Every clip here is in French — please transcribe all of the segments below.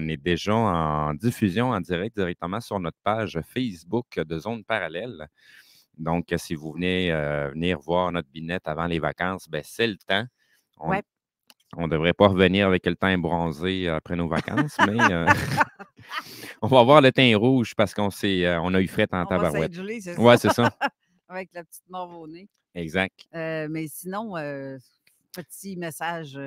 on est déjà en diffusion en direct directement sur notre page Facebook de Zone Parallèle. Donc, si vous venez venir voir notre binette avant les vacances, ben, c'est le temps. On Ouais. ne devrait pas revenir avec le teint bronzé après nos vacances, mais on va avoir le teint rouge parce qu'on a eu fret en On va tabarouette. s'être gelé, c'est Oui, ça? c'est ça. Avec la petite morve au nez. Exact. Mais sinon, petit message,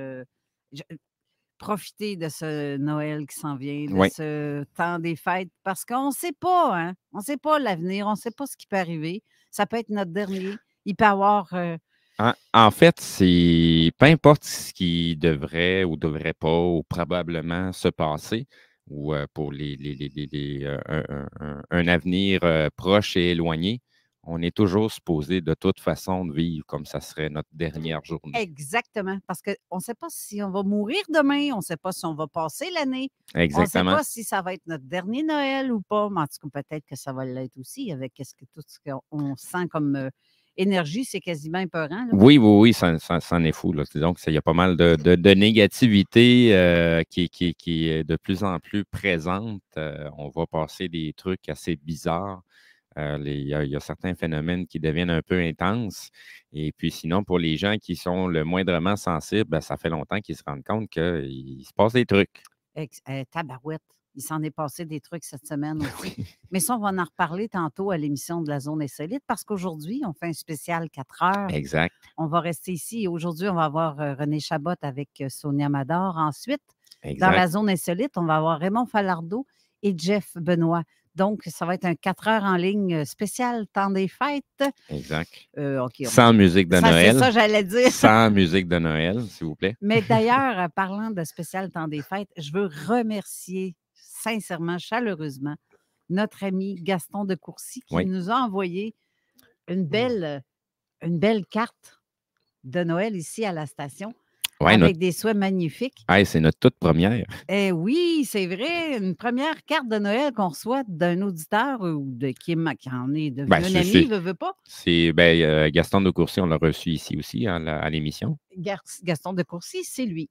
profitez de ce Noël qui s'en vient, de Oui. ce temps des fêtes, parce qu'on ne sait pas, hein? On ne sait pas l'avenir, on ne sait pas ce qui peut arriver. Ça peut être notre dernier. Il peut y avoir. En fait, c'est peu importe ce qui devrait ou devrait pas ou probablement se passer, ou pour un avenir proche et éloigné, on est toujours supposé de toute façon de vivre comme ça serait notre dernière journée. Exactement, parce qu'on ne sait pas si on va mourir demain, on ne sait pas si on va passer l'année, on ne sait Exactement. pas si ça va être notre dernier Noël ou pas, mais en tout cas, peut-être que ça va l'être aussi avec tout ce qu'on sent comme énergie, c'est quasiment épeurant. Là. Oui, ça en est fou. Là. Donc, il y a pas mal de négativité qui est de plus en plus présente. On va passer des trucs assez bizarres. Il y a certains phénomènes qui deviennent un peu intenses. Et puis sinon, pour les gens qui sont le moindrement sensibles, ben, ça fait longtemps qu'ils se rendent compte qu'il se passe des trucs. Tabarouette, il s'en est passé des trucs cette semaine aussi. Oui. Mais ça, on va en reparler tantôt à l'émission de la Zone Insolite parce qu'aujourd'hui, on fait un spécial 4 heures. Exact. On va rester ici et aujourd'hui, on va avoir René Chabot avec Sonia Mador. Ensuite, dans la Exact. Zone Insolite, on va avoir Raymond Falardeau et Jeff Benoît. Donc, ça va être un 4 heures en ligne spécial temps des fêtes. Exact. OK, Sans musique de Noël. C'est ça, j'allais dire. Sans musique de Noël, s'il vous plaît. Mais d'ailleurs, parlant de spécial temps des fêtes, je veux remercier sincèrement, chaleureusement, notre ami Gaston de Courcy qui Oui. nous a envoyé une belle carte de Noël ici à la station Ouais, avec des souhaits magnifiques. Hey, c'est notre toute première. Eh oui, c'est vrai, une première carte de Noël qu'on reçoit d'un auditeur ou qui en est devenu Ben, un ami, veut pas. Gaston de Courcy, on l'a reçu ici aussi à l'émission. Gaston de Courcy, c'est lui.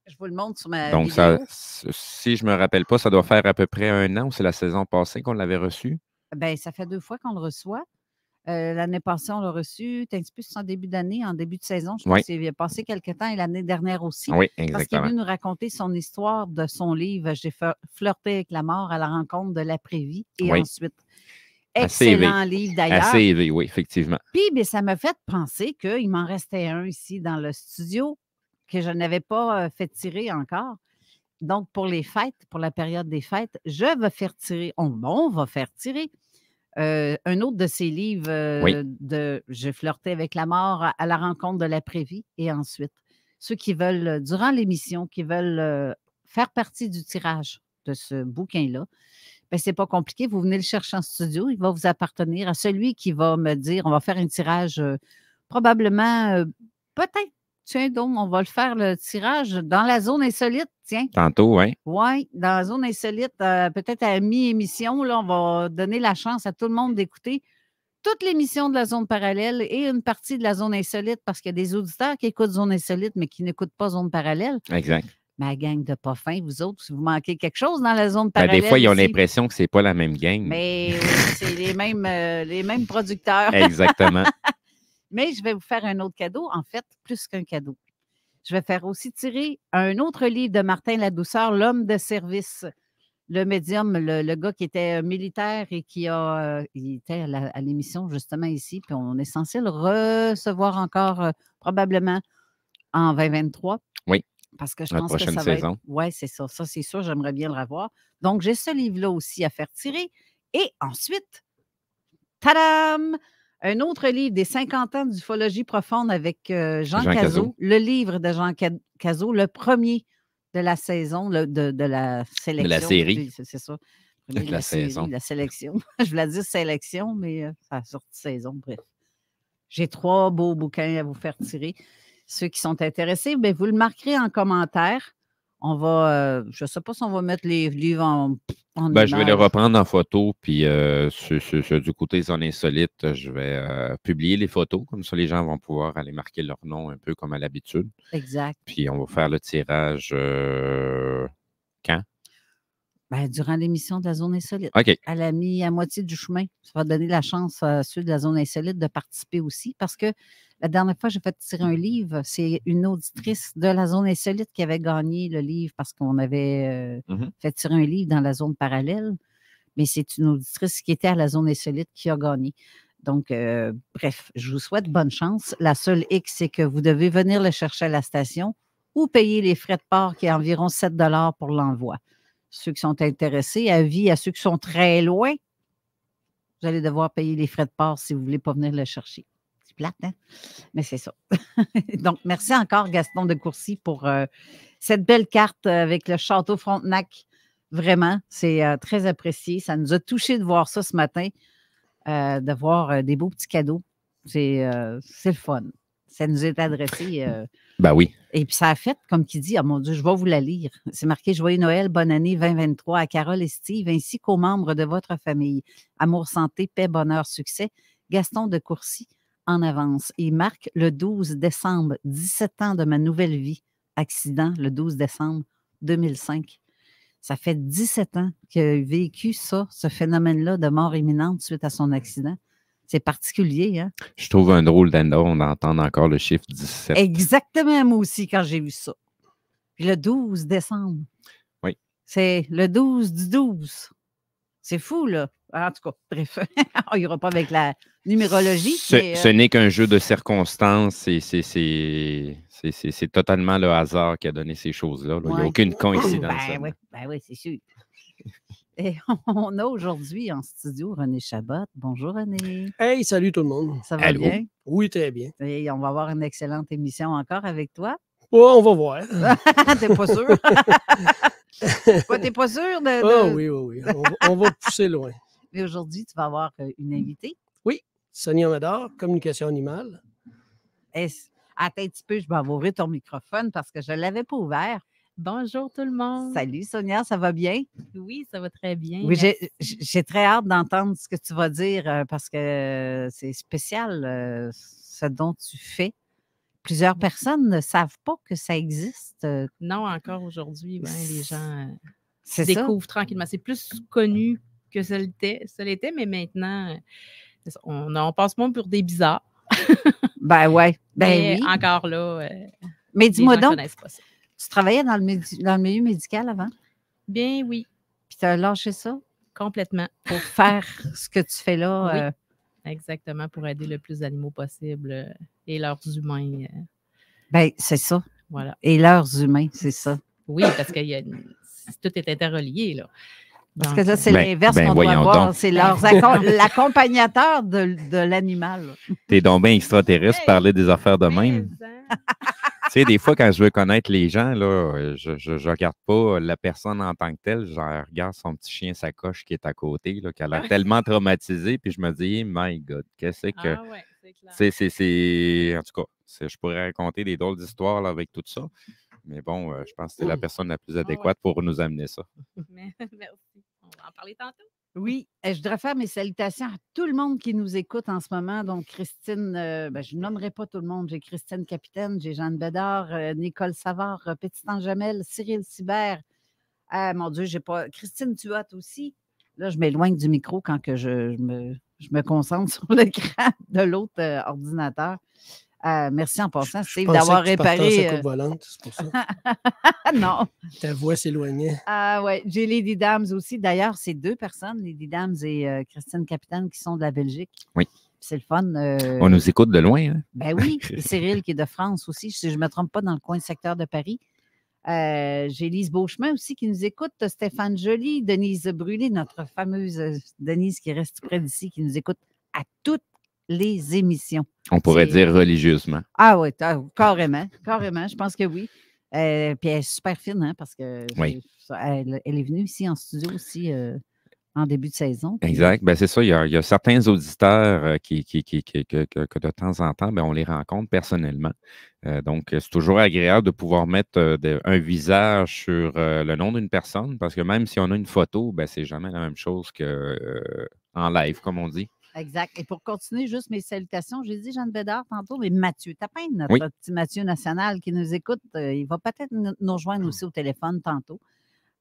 Je vous le montre sur ma Donc, vidéo. si je ne me rappelle pas, ça doit faire à peu près 1 an ou c'est la saison passée qu'on l'avait reçu? Bien, ça fait 2 fois qu'on le reçoit. L'année passée, on l'a reçu. Un petit peu en début d'année, en début de saison. Je pense Oui. qu'il a passé quelques temps et l'année dernière aussi. Oui, Parce qu'il est exactement. venu nous raconter son histoire de son livre J'ai flirté avec la mort à la rencontre de l'après-vie et Oui. ensuite. Assez élevé. Excellent livre d'ailleurs. Assez élevé, oui, effectivement. Puis, bien, ça m'a fait penser qu'il m'en restait un ici dans le studio que je n'avais pas fait tirer encore. Donc, pour les fêtes, pour la période des fêtes, je vais faire tirer, on va faire tirer un autre de ses livres Oui. de J'ai flirté avec la mort à la rencontre de l'après-vie et ensuite. Ceux qui veulent, durant l'émission, qui veulent faire partie du tirage de ce bouquin-là, bien, c'est pas compliqué. Vous venez le chercher en studio. Il va vous appartenir à celui qui va me dire, on va faire un tirage probablement, peut-être, tiens donc, on va le faire le tirage dans la zone insolite, tiens. Tantôt, oui. Oui, dans la zone insolite, peut-être à mi-émission, là, on va donner la chance à tout le monde d'écouter toute l'émission de la zone parallèle et une partie de la zone insolite parce qu'il y a des auditeurs qui écoutent zone insolite mais qui n'écoutent pas zone parallèle. Exact. Ma gang de pas fins, vous autres, si vous manquez quelque chose dans la zone Ben, parallèle. des fois, ils ont aussi. l'impression que c'est pas la même gang. Mais oui, c'est les mêmes producteurs. Exactement. Mais je vais vous faire un autre cadeau, en fait, plus qu'un cadeau. Je vais faire aussi tirer un autre livre de Martin Ladouceur, L'homme de service. Le médium, le gars qui était militaire et il était à l'émission justement ici, puis on est censé le recevoir encore probablement en 2023. Oui. Parce que je Notre pense que prochaine ça va saison. être. Oui, c'est ça. Ça, c'est sûr, j'aimerais bien le revoir. Donc, j'ai ce livre-là aussi à faire tirer. Et ensuite, tadam! Un autre livre des 50 ans d'ufologie profonde avec Jean Cazot. Le livre de Jean Cazot, le premier de la saison, de la sélection. De la série. C'est ça. De la saison. La sélection. Je voulais dire sélection, mais ça a sorti saison, bref. J'ai 3 beaux bouquins à vous faire tirer. Ceux qui sont intéressés, bien, vous le marquerez en commentaire. On va, je ne sais pas si on va mettre les livres en Ben, je vais les image. reprendre en photo, puis du côté Zone Insolite, je vais publier les photos. Comme ça, les gens vont pouvoir aller marquer leur nom un peu comme à l'habitude. Exact. Puis on va faire le tirage Quand? Ben, durant l'émission de la Zone Insolite. OK. Elle a mis à moitié du chemin. Ça va donner la chance à ceux de la Zone Insolite de participer aussi parce que la dernière fois, j'ai fait tirer un livre. C'est une auditrice de la Zone Insolite qui avait gagné le livre parce qu'on avait fait tirer un livre dans la zone parallèle. Mais c'est une auditrice qui était à la Zone Insolite qui a gagné. Donc, bref, je vous souhaite bonne chance. La seule X, c'est que vous devez venir le chercher à la station ou payer les frais de port qui est environ 7 $ pour l'envoi. Ceux qui sont intéressés, avis à ceux qui sont très loin, vous allez devoir payer les frais de port si vous ne voulez pas venir le chercher. C'est plate, hein? Mais c'est ça. Donc, merci encore, Gaston de Courcy, pour cette belle carte avec le Château Frontenac. Vraiment, c'est très apprécié. Ça nous a touché de voir ça ce matin, de voir des beaux petits cadeaux. C'est le fun. Ça nous est adressé. Ben oui. Et puis ça a fait, comme qui dit, oh mon Dieu, je vais vous la lire. C'est marqué Joyeux Noël, bonne année 2023 à Carole et Steve, ainsi qu'aux membres de votre famille. Amour, santé, paix, bonheur, succès. Gaston de Courcy en avance. Il marque le 12 décembre, 17 ans de ma nouvelle vie. Accident le 12 décembre 2005. Ça fait 17 ans qu'il a vécu ça, ce phénomène-là de mort imminente suite à son accident. C'est particulier, hein? Je trouve un drôle d'endroit, on entend encore le chiffre 17. Exactement, moi aussi, quand j'ai vu ça. Puis le 12 décembre. Oui. C'est le 12 du 12. C'est fou, là. En tout cas, bref, on n'ira pas avec la numérologie. Ce n'est qu'un jeu de circonstances. C'est totalement le hasard qui a donné ces choses-là. Il n'y a aucune coïncidence. Ben oui, c'est sûr. Et on a aujourd'hui en studio René Chabot. Bonjour René. Hey, salut tout le monde. Ça va bien? Oui, très bien. Et on va avoir une excellente émission encore avec toi. Oh, on va voir. T'es pas sûr? T'es pas sûr de... Oh oui. On va pousser loin. Mais aujourd'hui, tu vas avoir une invitée. Oui, Sonia Médard, communication animale. Attends un petit peu, je vais ouvrir ton microphone parce que je ne l'avais pas ouvert. Bonjour tout le monde. Salut Sonia, ça va bien? Oui, ça va très bien. Oui, j'ai très hâte d'entendre ce que tu vas dire parce que c'est spécial ce dont tu fais. Plusieurs personnes ne savent pas que ça existe. Non, encore aujourd'hui, les gens c'est découvrent tranquillement. C'est plus connu que ça l'était, mais maintenant, on passe moins pour des bizarres. Ben ouais. Mais oui. encore là, mais dis-moi donc, connaissent pas ça. Tu travaillais dans le milieu médical avant? Bien oui. Puis tu as lâché ça? Complètement. Pour faire ce que tu fais là? Oui, exactement, pour aider le plus d'animaux possible et leurs humains. Bien, c'est ça. Voilà. Et leurs humains, c'est ça. Oui, parce que tout est interrelié, là. Parce que là, c'est l'inverse qu'on doit voir. C'est l'accompagnateur de l'animal. T'es donc bien extraterrestre, parler des affaires de même. Tu sais, des fois, quand je veux connaître les gens, là, je ne regarde pas la personne en tant que telle, je regarde son petit chien sacoche qui est à côté, là, qui a l'air tellement traumatisé, puis je me dis, my God, qu'est-ce que... Ah ouais, c'est clair. En tout cas, je pourrais raconter des drôles d'histoires là, avec tout ça, mais bon, je pense que c'est la personne la plus adéquate pour nous amener ça. Merci. On va en parler tantôt. Oui, je voudrais faire mes salutations à tout le monde qui nous écoute en ce moment. Donc, Christine, je ne nommerai pas tout le monde. J'ai Christine Capitaine, j'ai Jeanne Bédard, Nicole Savard, Petit Ange Jamel, Cyril Sibert. Mon Dieu, j'ai pas. Christine Tuat aussi. Là, je m'éloigne du micro quand que je me concentre sur l'écran de l'autre ordinateur. Merci en passant, Steve, d'avoir réparé. Coupe volante, c'est pour ça. Non. Ta voix s'éloignait. Ah ouais, j'ai Lady Dams aussi. D'ailleurs, c'est 2 personnes, Lady Dams et Christine Capitaine, qui sont de la Belgique. Oui. C'est le fun. On nous écoute de loin, hein? Ben oui. Et Cyril qui est de France aussi, si je ne me trompe pas, dans le coin du secteur de Paris. J'ai Lise Beauchemin aussi qui nous écoute, Stéphane Joly, Denise Brûlé, notre fameuse Denise qui reste près d'ici, qui nous écoute à toutes les émissions. On pourrait dire religieusement. Ah oui, carrément. Je pense que oui. Puis elle est super fine, hein, parce que elle est venue ici en studio aussi en début de saison. Exact. Ben, c'est ça. Il y a certains auditeurs que de temps en temps, on les rencontre personnellement. Donc, c'est toujours agréable de pouvoir mettre un visage sur le nom d'une personne, parce que même si on a une photo, c'est jamais la même chose qu'en live, comme on dit. Exact. Et pour continuer, juste mes salutations, j'ai dit Jeanne Bédard tantôt, mais Mathieu Tapin, notre petit Mathieu National qui nous écoute, il va peut-être nous rejoindre aussi au téléphone tantôt.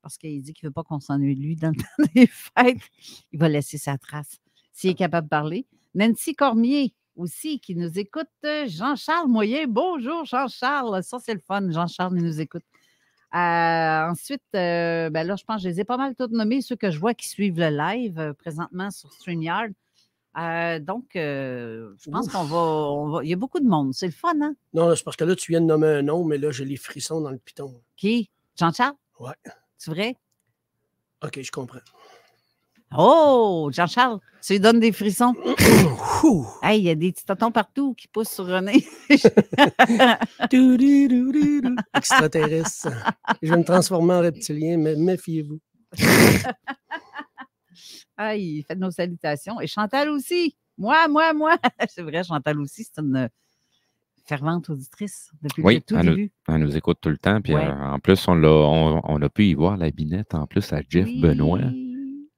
parce qu'il dit qu'il ne veut pas qu'on s'ennuie de lui dans le temps des fêtes. Il va laisser sa trace s'il est capable de parler. Nancy Cormier aussi qui nous écoute. Jean-Charles Moyen. Bonjour Jean-Charles. Ça, c'est le fun. Jean-Charles, il nous écoute. Ensuite, ben là, je pense que je les ai pas mal tous nommés, ceux que je vois qui suivent le live présentement sur StreamYard. Donc, je pense qu'on va. Il y a beaucoup de monde. C'est le fun, hein? Non, c'est parce que là, tu viens de nommer un nom, mais là, j'ai les frissons dans le piton. Qui? Jean-Charles? Ouais. C'est vrai? OK, je comprends. Oh, Jean-Charles, tu lui donnes des frissons. Ouh. Hey, il y a des petits totons partout qui poussent sur René. Extraterrestre. Je vais me transformer en reptilien, mais méfiez-vous. Aïe, faites nos salutations. Et Chantal aussi. Moi. C'est vrai, Chantal aussi, c'est une fervente auditrice depuis le tout début. Elle nous écoute tout le temps. Puis Ouais. en plus, on a pu y voir la binette en plus à Jeff Benoît.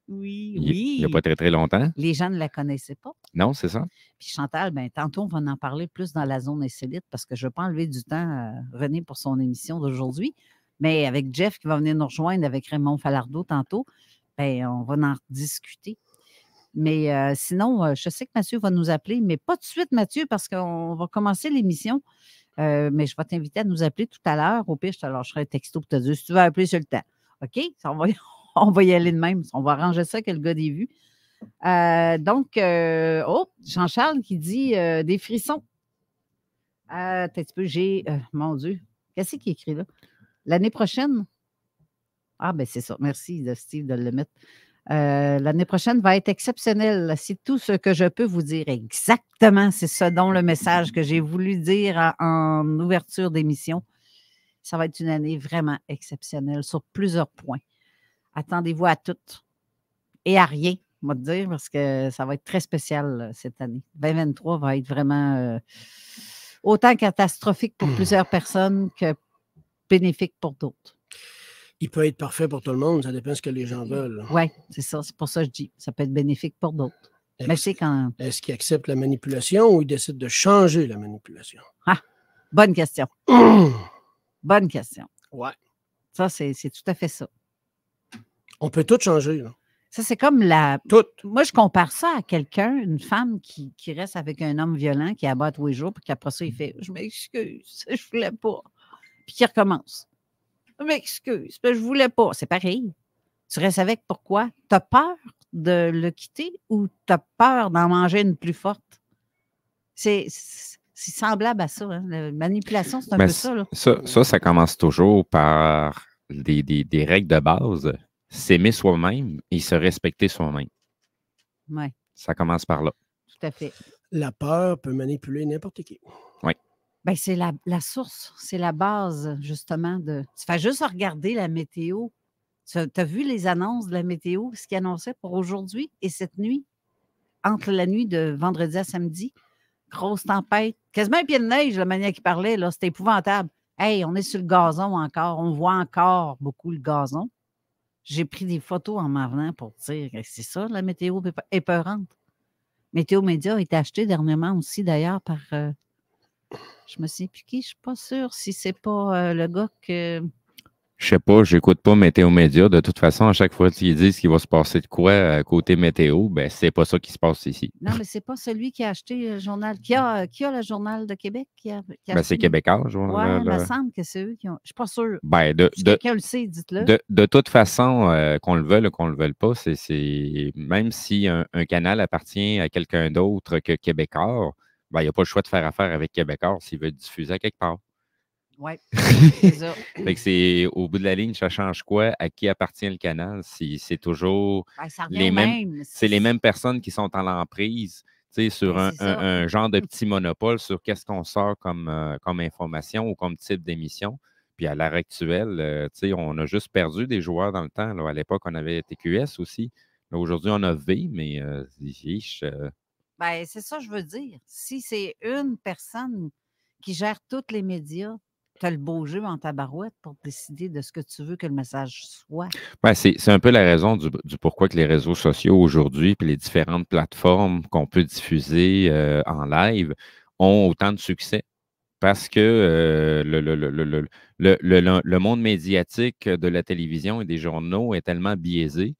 Oui. Il n'y a pas très, très longtemps. Les gens ne la connaissaient pas. Non, c'est ça. Puis Chantal, ben, tantôt, on va en parler plus dans la zone insolite parce que je ne veux pas enlever du temps à René pour son émission d'aujourd'hui. Mais avec Jeff qui va venir nous rejoindre avec Raymond Falardeau tantôt, ben, on va en discuter. Mais sinon, je sais que Mathieu va nous appeler, mais pas tout de suite, Mathieu, parce qu'on va commencer l'émission. Mais je vais t'inviter à nous appeler tout à l'heure. Au pire, je te lâcherai un texto pour te dire si tu veux appeler sur le temps. OK? On va y aller de même. On va arranger ça que le gars des vues. Donc, Jean-Charles qui dit des frissons. Un petit peu, mon Dieu, qu'est-ce qu'il écrit là? L'année prochaine? Ah, ben c'est ça. Merci, Steve, de le mettre. L'année prochaine va être exceptionnelle. C'est tout ce que je peux vous dire. Exactement, c'est ce dont le message que j'ai voulu dire en ouverture d'émission. Ça va être une année vraiment exceptionnelle sur plusieurs points. Attendez-vous à tout et à rien, on va te dire, parce que ça va être très spécial cette année. 2023 va être vraiment autant catastrophique pour plusieurs personnes que bénéfique pour d'autres. Il peut être parfait pour tout le monde, ça dépend de ce que les gens veulent. Oui, c'est ça. C'est pour ça que je dis. Ça peut être bénéfique pour d'autres. Mais c'est quand. Est-ce qu'ils acceptent la manipulation ou ils décident de changer la manipulation? Ah, bonne question. Bonne question. Ouais. Ça, c'est tout à fait ça. On peut tout changer, là. Ça, c'est comme Tout. Moi, je compare ça à quelqu'un, une femme qui reste avec un homme violent, qui abat tous les jours, puis qu'après ça, il fait « Je m'excuse, je voulais pas. » Puis qui recommence. « Je m'excuse, je voulais pas. » C'est pareil. Tu restes avec pourquoi? Tu as peur de le quitter ou tu as peur d'en manger une plus forte? C'est semblable à ça. Hein? La manipulation, c'est un peu ça. Là. Ça commence toujours par des règles de base. S'aimer soi-même et se respecter soi-même. Ouais. Ça commence par là. Tout à fait. La peur peut manipuler n'importe qui. Oui. Bien, c'est la source, c'est la base, justement. Tu fais juste regarder la météo. Tu as vu les annonces de la météo, ce qu'ils annonçaient pour aujourd'hui et cette nuit, entre la nuit de vendredi à samedi? Grosse tempête, quasiment un pied de neige, la manière qu'il parlait, là, c'était épouvantable. Hey, on est sur le gazon encore, on voit encore beaucoup le gazon. J'ai pris des photos en m'en venant pour dire que c'est ça, la météo épeurante. Météo Média a été acheté dernièrement aussi, d'ailleurs, par... je me souviens plus qui, je ne suis pas sûre si c'est pas le gars que... Je sais pas, j'écoute pas Météo Média. De toute façon, à chaque fois qu'ils disent qu'il va se passer de quoi côté météo, ben c'est pas ça qui se passe ici. Non, mais c'est pas celui qui a acheté le journal. Qui a le Journal de Québec? C'est Québécois, Oui, il me semble que c'est eux qui ont... Je suis pas sûre. Ben, si quelqu'un le sait, dites-le. De toute façon, qu'on le veuille ou qu'on le veuille pas, même si un canal appartient à quelqu'un d'autre que Québécois, ben, il n'y a pas le choix de faire affaire avec Québécois s'il veut être diffusé à quelque part. Oui, c'est ça. Fait que c'est au bout de la ligne, ça change quoi? À qui appartient le canal? C'est toujours les mêmes personnes qui sont en l'emprise sur un genre de petit monopole sur qu'est-ce qu'on sort comme information ou comme type d'émission. Puis à l'heure actuelle, on a juste perdu des joueurs dans le temps. Là. À l'époque, on avait TQS aussi. Aujourd'hui, on a V, mais ben, c'est ça que je veux dire. Si c'est une personne qui gère tous les médias, tu as le beau jeu en tabarouette pour décider de ce que tu veux que le message soit. Ben, c'est un peu la raison du pourquoi que les réseaux sociaux aujourd'hui puis les différentes plateformes qu'on peut diffuser en live ont autant de succès. parce que le monde médiatique de la télévision et des journaux est tellement biaisé,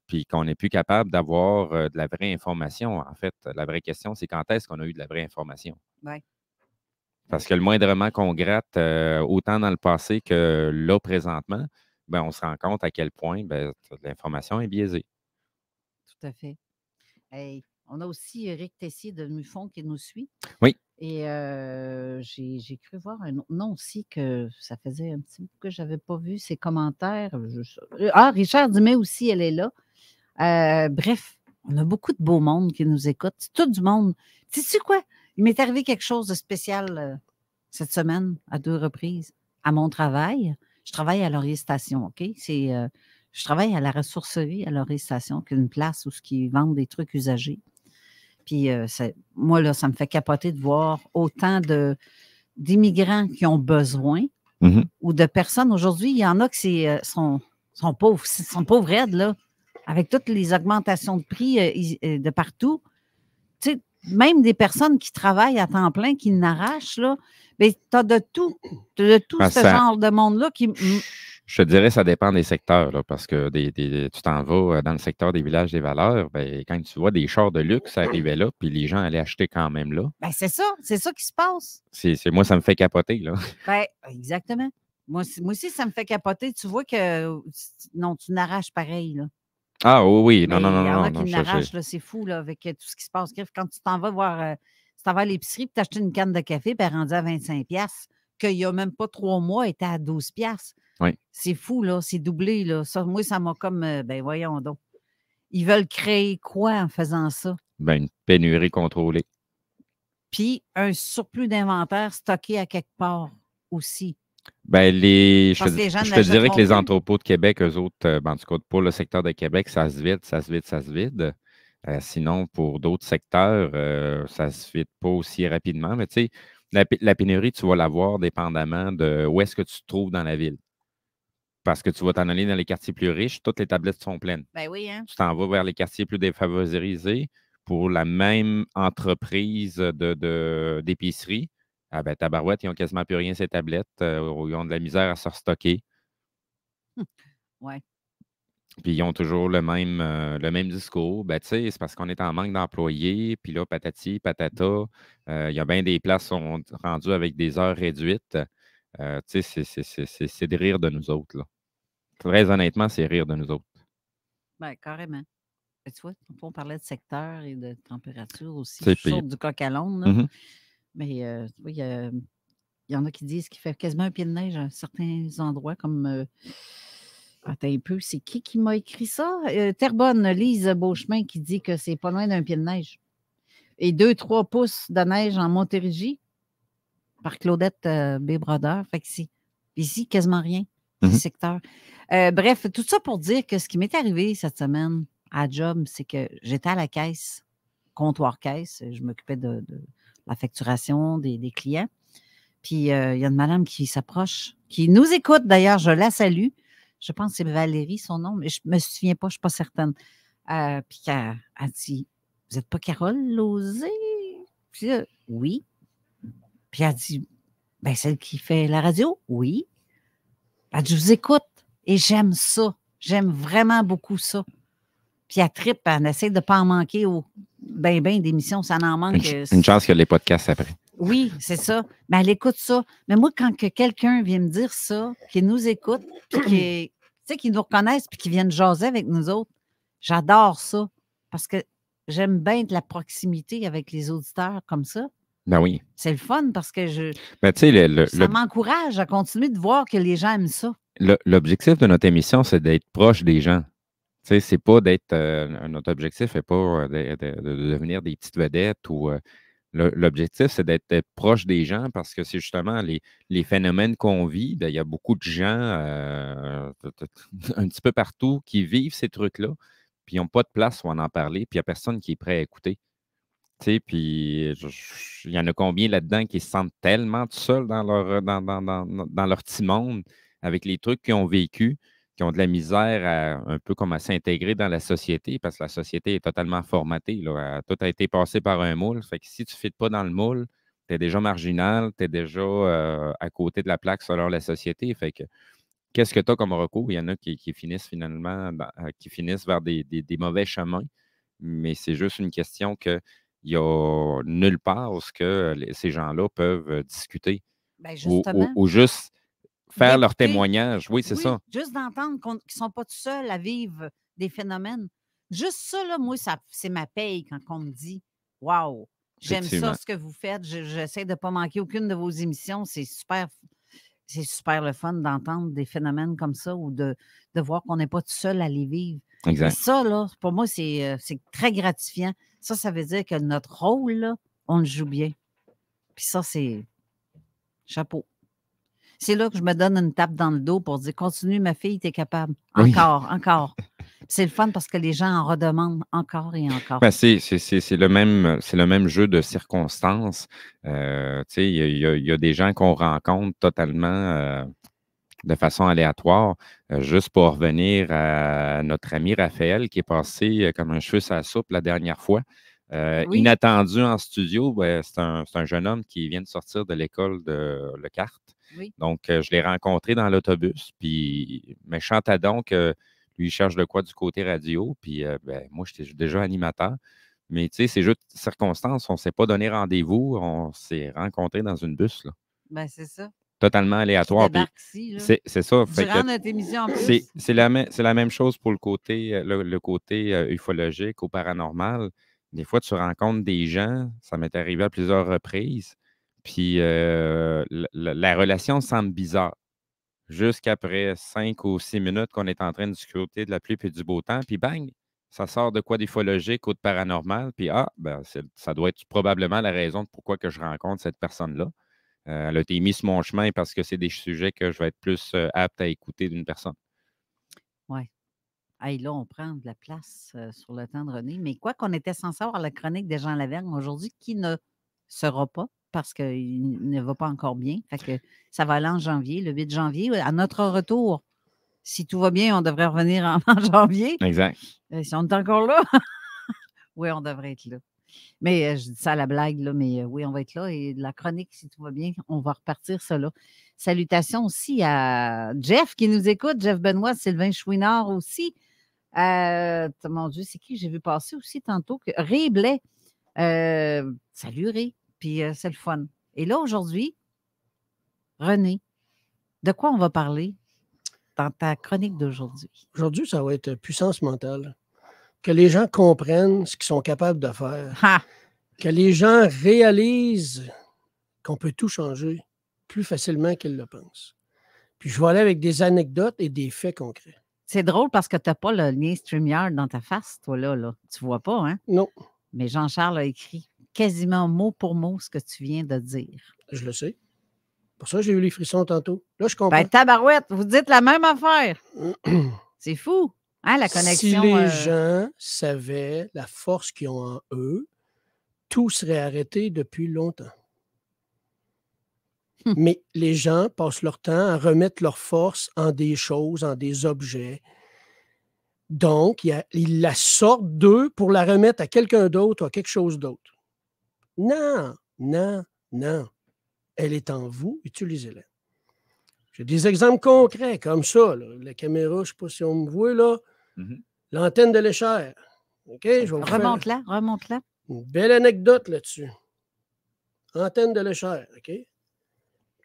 puis qu'on n'est plus capable d'avoir de la vraie information. En fait, la vraie question, c'est quand est-ce qu'on a eu de la vraie information? Ouais. Parce que le moindrement qu'on gratte, autant dans le passé que là, présentement, ben, on se rend compte à quel point l'information est biaisée. Tout à fait. Hey, on a aussi Éric Tessier de Mufon qui nous suit. Oui. Et j'ai cru voir un autre nom aussi que ça faisait un petit bout que je n'avais pas vu ses commentaires. Richard Dumais aussi, elle est là. Bref, on a beaucoup de beau monde qui nous écoute. C'est tout du monde. Sais-tu quoi? Il m'est arrivé quelque chose de spécial cette semaine, à 2 reprises, à mon travail. Je travaille à Laurier Station, OK? Je travaille à la ressourcerie à Laurier Station, qui est une place où ils vendent des trucs usagés. Puis moi, là, ça me fait capoter de voir autant d'immigrants qui ont besoin ou de personnes. Aujourd'hui, il y en a qui sont pauvres, sont pauvres raides, là, avec toutes les augmentations de prix de partout. Tu sais, même des personnes qui travaillent à temps plein, qui n'arrachent, là, mais tu as de tout. Tu as de tout ce genre de monde-là qui... Je te dirais, ça dépend des secteurs, là, parce que tu t'en vas dans le secteur des villages des valeurs, ben, quand tu vois des chars de luxe arriver là, puis les gens allaient acheter quand même là. Ben, c'est ça qui se passe. Moi, ça me fait capoter, là. Ben, exactement. Moi aussi, ça me fait capoter. Tu vois que non, tu n'arraches pareil, là. Ah oui, Mais non. il y en a qui n'arrachent, c'est fou, là, avec tout ce qui se passe. Quand tu t'en vas voir, tu t'en vas à l'épicerie, puis t'achètes une canne de café, puis elle est rendue à 25$, qu'il n'y a même pas 3 mois, elle était à 12$. Oui. C'est fou, là, c'est doublé, là. Ça, moi, ça m'a comme, ben voyons donc. Ils veulent créer quoi en faisant ça? Ben, une pénurie contrôlée. Puis un surplus d'inventaire stocké à quelque part aussi. Ben, je te dirais que les plus. entrepôts de Québec, eux autres, en tout cas, pour le secteur de Québec, ça se vide. Sinon, pour d'autres secteurs, ça ne se vide pas aussi rapidement. Mais tu sais, la pénurie, tu vas l'avoir dépendamment de où est-ce que tu te trouves dans la ville. Parce que tu vas t'en aller dans les quartiers plus riches, toutes les tablettes sont pleines. Ben oui, hein? Tu t'en vas vers les quartiers plus défavorisés pour la même entreprise d'épicerie. Ah ben, tabarouette, ils n'ont quasiment plus rien, ces tablettes. Ils ont de la misère à se restocker. Oui. Puis ils ont toujours le même discours. Ben, tu sais, c'est parce qu'on est en manque d'employés. Puis là, patati, patata. Il y a bien des places qui sont rendues avec des heures réduites. Tu sais, c'est de rire de nous autres, là. Très honnêtement, c'est rire de nous autres. Bien, carrément. Tu vois, on parlait de secteur et de température aussi. Je saute du coq à l'âne, là. Mais oui, il y en a qui disent qu'il fait quasiment un pied de neige à certains endroits, comme... attends un peu, c'est qui m'a écrit ça? Terrebonne, Lise Beauchemin, qui dit que c'est pas loin d'un pied de neige. Et 2-3 pouces de neige en Montérégie par Claudette B. Brodeur. Fait que c'est ici, quasiment rien, ce secteur. Bref, tout ça pour dire que ce qui m'est arrivé cette semaine à job, c'est que j'étais à la caisse, comptoir caisse. Je m'occupais de la facturation des clients. Puis, il y a une madame qui s'approche, qui nous écoute d'ailleurs, je la salue. Je pense que c'est Valérie, son nom, mais je ne me souviens pas, je ne suis pas certaine. Puis elle dit, « Vous n'êtes pas Carole Lauzé? » Puis oui. Puis elle dit, « Ben, celle qui fait la radio? » Oui. Elle dit, « Je vous écoute et j'aime ça. J'aime vraiment beaucoup ça. » Puis elle trippe, elle essaie de ne pas en manquer ben d'émissions, ça n'en manque. Une chance qu'il y a les podcasts après. Oui, c'est ça. Mais elle écoute ça. Mais moi, quand quelqu'un vient me dire ça, qui nous écoute, puis qui nous reconnaissent, puis qui viennent jaser avec nous autres, j'adore ça. Parce que j'aime bien de la proximité avec les auditeurs comme ça. Ben oui. C'est le fun parce que ça m'encourage à continuer de voir que les gens aiment ça. L'objectif de notre émission, c'est d'être proche des gens. Tu sais, c'est pas d'être. Notre objectif n'est pas de devenir des petites vedettes ou. L'objectif, c'est d'être proche des gens parce que c'est justement les phénomènes qu'on vit. Il y a beaucoup de gens un petit peu partout qui vivent ces trucs-là, puis ils n'ont pas de place pour en parler, puis il n'y a personne qui est prêt à écouter. Tu sais, puis il y en a combien là-dedans qui se sentent tellement tout seuls dans leur petit monde avec les trucs qu'ils ont vécu, qui ont de la misère un peu comme à s'intégrer dans la société parce que la société est totalement formatée. Là. Tout a été passé par un moule. Fait que si tu ne fites pas dans le moule, tu es déjà marginal, tu es déjà à côté de la plaque selon la société. Fait que qu'est-ce que tu as comme recours? Il y en a qui finissent finalement, qui finissent vers des mauvais chemins, mais c'est juste une question qu'il n'y a nulle part où ces gens-là peuvent discuter Bien, justement, ou juste faire leur d'écouter, témoignage. Oui, c'est oui, ça. juste d'entendre qu'ils ne sont pas tout seuls à vivre des phénomènes. Juste ça, là, moi, c'est ma paye quand on me dit « Wow, j'aime ça Effectivement. ce que vous faites, j'essaie de ne pas manquer aucune de vos émissions, c'est super le fun d'entendre des phénomènes comme ça ou de voir qu'on n'est pas tout seul à les vivre. » Et Exact. ça, là, pour moi, c'est très gratifiant. Ça veut dire que notre rôle, là, on le joue bien. Puis ça, c'est chapeau. C'est là que je me donne une tape dans le dos pour dire « Continue, ma fille, tu es capable. Oui. Encore. » C'est le fun parce que les gens en redemandent encore et encore. Ben, c'est le même jeu de circonstances. Tu sais, il y a des gens qu'on rencontre totalement de façon aléatoire. Juste pour revenir à notre ami Raphaël qui est passé comme un cheveu sur la soupe la dernière fois. Oui. Inattendu en studio, ben, c'est un jeune homme qui vient de sortir de l'école de Le Carte. Oui. Donc, je l'ai rencontré dans l'autobus, puis méchant tadon que lui, il cherche de quoi du côté radio, puis ben, moi, j'étais déjà animateur. Mais tu sais, c'est juste circonstances, on ne s'est pas donné rendez-vous, on s'est rencontrés dans une bus, là, Ben, c'est ça. totalement Qui aléatoire. Puis débarque ici, là. c'est ça. Fait Durant que notre émission en plus. c'est la même chose pour le côté, le côté ufologique ou paranormal. Des fois, tu rencontres des gens, ça m'est arrivé à plusieurs reprises, puis la relation semble bizarre. Jusqu'après 5 ou 6 minutes qu'on est en train de discuter de la pluie et du beau temps, puis bang, ça sort de quoi d'ufologique ou de paranormal, puis ben, ça doit être probablement la raison de pourquoi que je rencontre cette personne-là. Elle a été mise sur mon chemin parce que c'est des sujets que je vais être plus apte à écouter d'une personne. Oui. Hey, là, on prend de la place sur le temps de René. Mais quoi qu'on était censé avoir la chronique de Jean Lavergne aujourd'hui, qui ne sera pas parce qu'il ne va pas encore bien. Fait que ça va aller en janvier, le 8 janvier. À notre retour, si tout va bien, on devrait revenir en janvier. Exact. Si on est encore là, oui, on devrait être là. Mais je dis ça à la blague, là, mais oui, on va être là. Et la chronique, si tout va bien, on va repartir ça là. Salutations aussi à Jeff qui nous écoute, Jeff Benoît, Sylvain Chouinard aussi. Mon Dieu, c'est qui j'ai vu passer aussi tantôt? Ray Blais. Salut Ray. Puis c'est le fun. Et là, aujourd'hui, René, de quoi on va parler dans ta chronique d'aujourd'hui? Aujourd'hui, ça va être puissance mentale. Que les gens comprennent ce qu'ils sont capables de faire. Ha! Que les gens réalisent qu'on peut tout changer plus facilement qu'ils le pensent. Puis je vais aller avec des anecdotes et des faits concrets. C'est drôle parce que tu n'as pas le lien StreamYard dans ta face, toi, là. Tu ne vois pas, hein? Non, Mais Jean-Charles a écrit quasiment mot pour mot ce que tu viens de dire. je le sais. Pour ça, j'ai eu les frissons tantôt. Là, je comprends. Ben, tabarouette, vous dites la même affaire. C'est fou, hein, la connexion. Si les gens savaient la force qu'ils ont en eux, tout serait arrêté depuis longtemps. Mais les gens passent leur temps à remettre leur force en des choses, en des objets. Donc, ils la sortent d'eux pour la remettre à quelqu'un d'autre ou à quelque chose d'autre. Non. Elle est en vous, utilisez-la. J'ai des exemples concrets comme ça. Là. La caméra, je ne sais pas si on me voit là. L'antenne de l'échelle. OK, je vais vous Remonte-la. une belle anecdote là-dessus. Antenne de l'échelle, OK?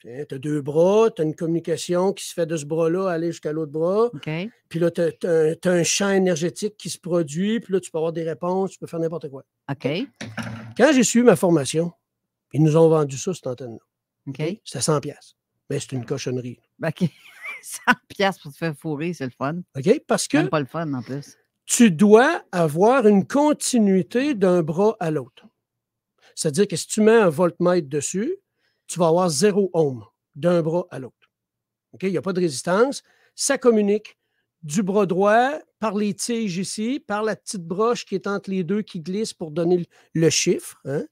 Tu as 2 bras, tu as une communication qui se fait de ce bras-là aller jusqu'à l'autre bras. OK. Puis là, tu as un champ énergétique qui se produit, puis là, tu peux avoir des réponses, tu peux faire n'importe quoi. OK. Quand j'ai suivi ma formation, ils nous ont vendu ça, cette antenne-là. OK. C'était 100$. Mais c'est une cochonnerie. OK. 100$ pour te faire fourrer, c'est le fun. OK? Parce que Même pas le fun en plus. tu dois avoir une continuité d'un bras à l'autre. C'est-à-dire que si tu mets un voltmètre dessus, tu vas avoir 0 ohm d'un bras à l'autre. OK? Il n'y a pas de résistance. Ça communique du bras droit par les tiges ici, par la petite broche qui est entre les deux qui glisse pour donner le chiffre, hein,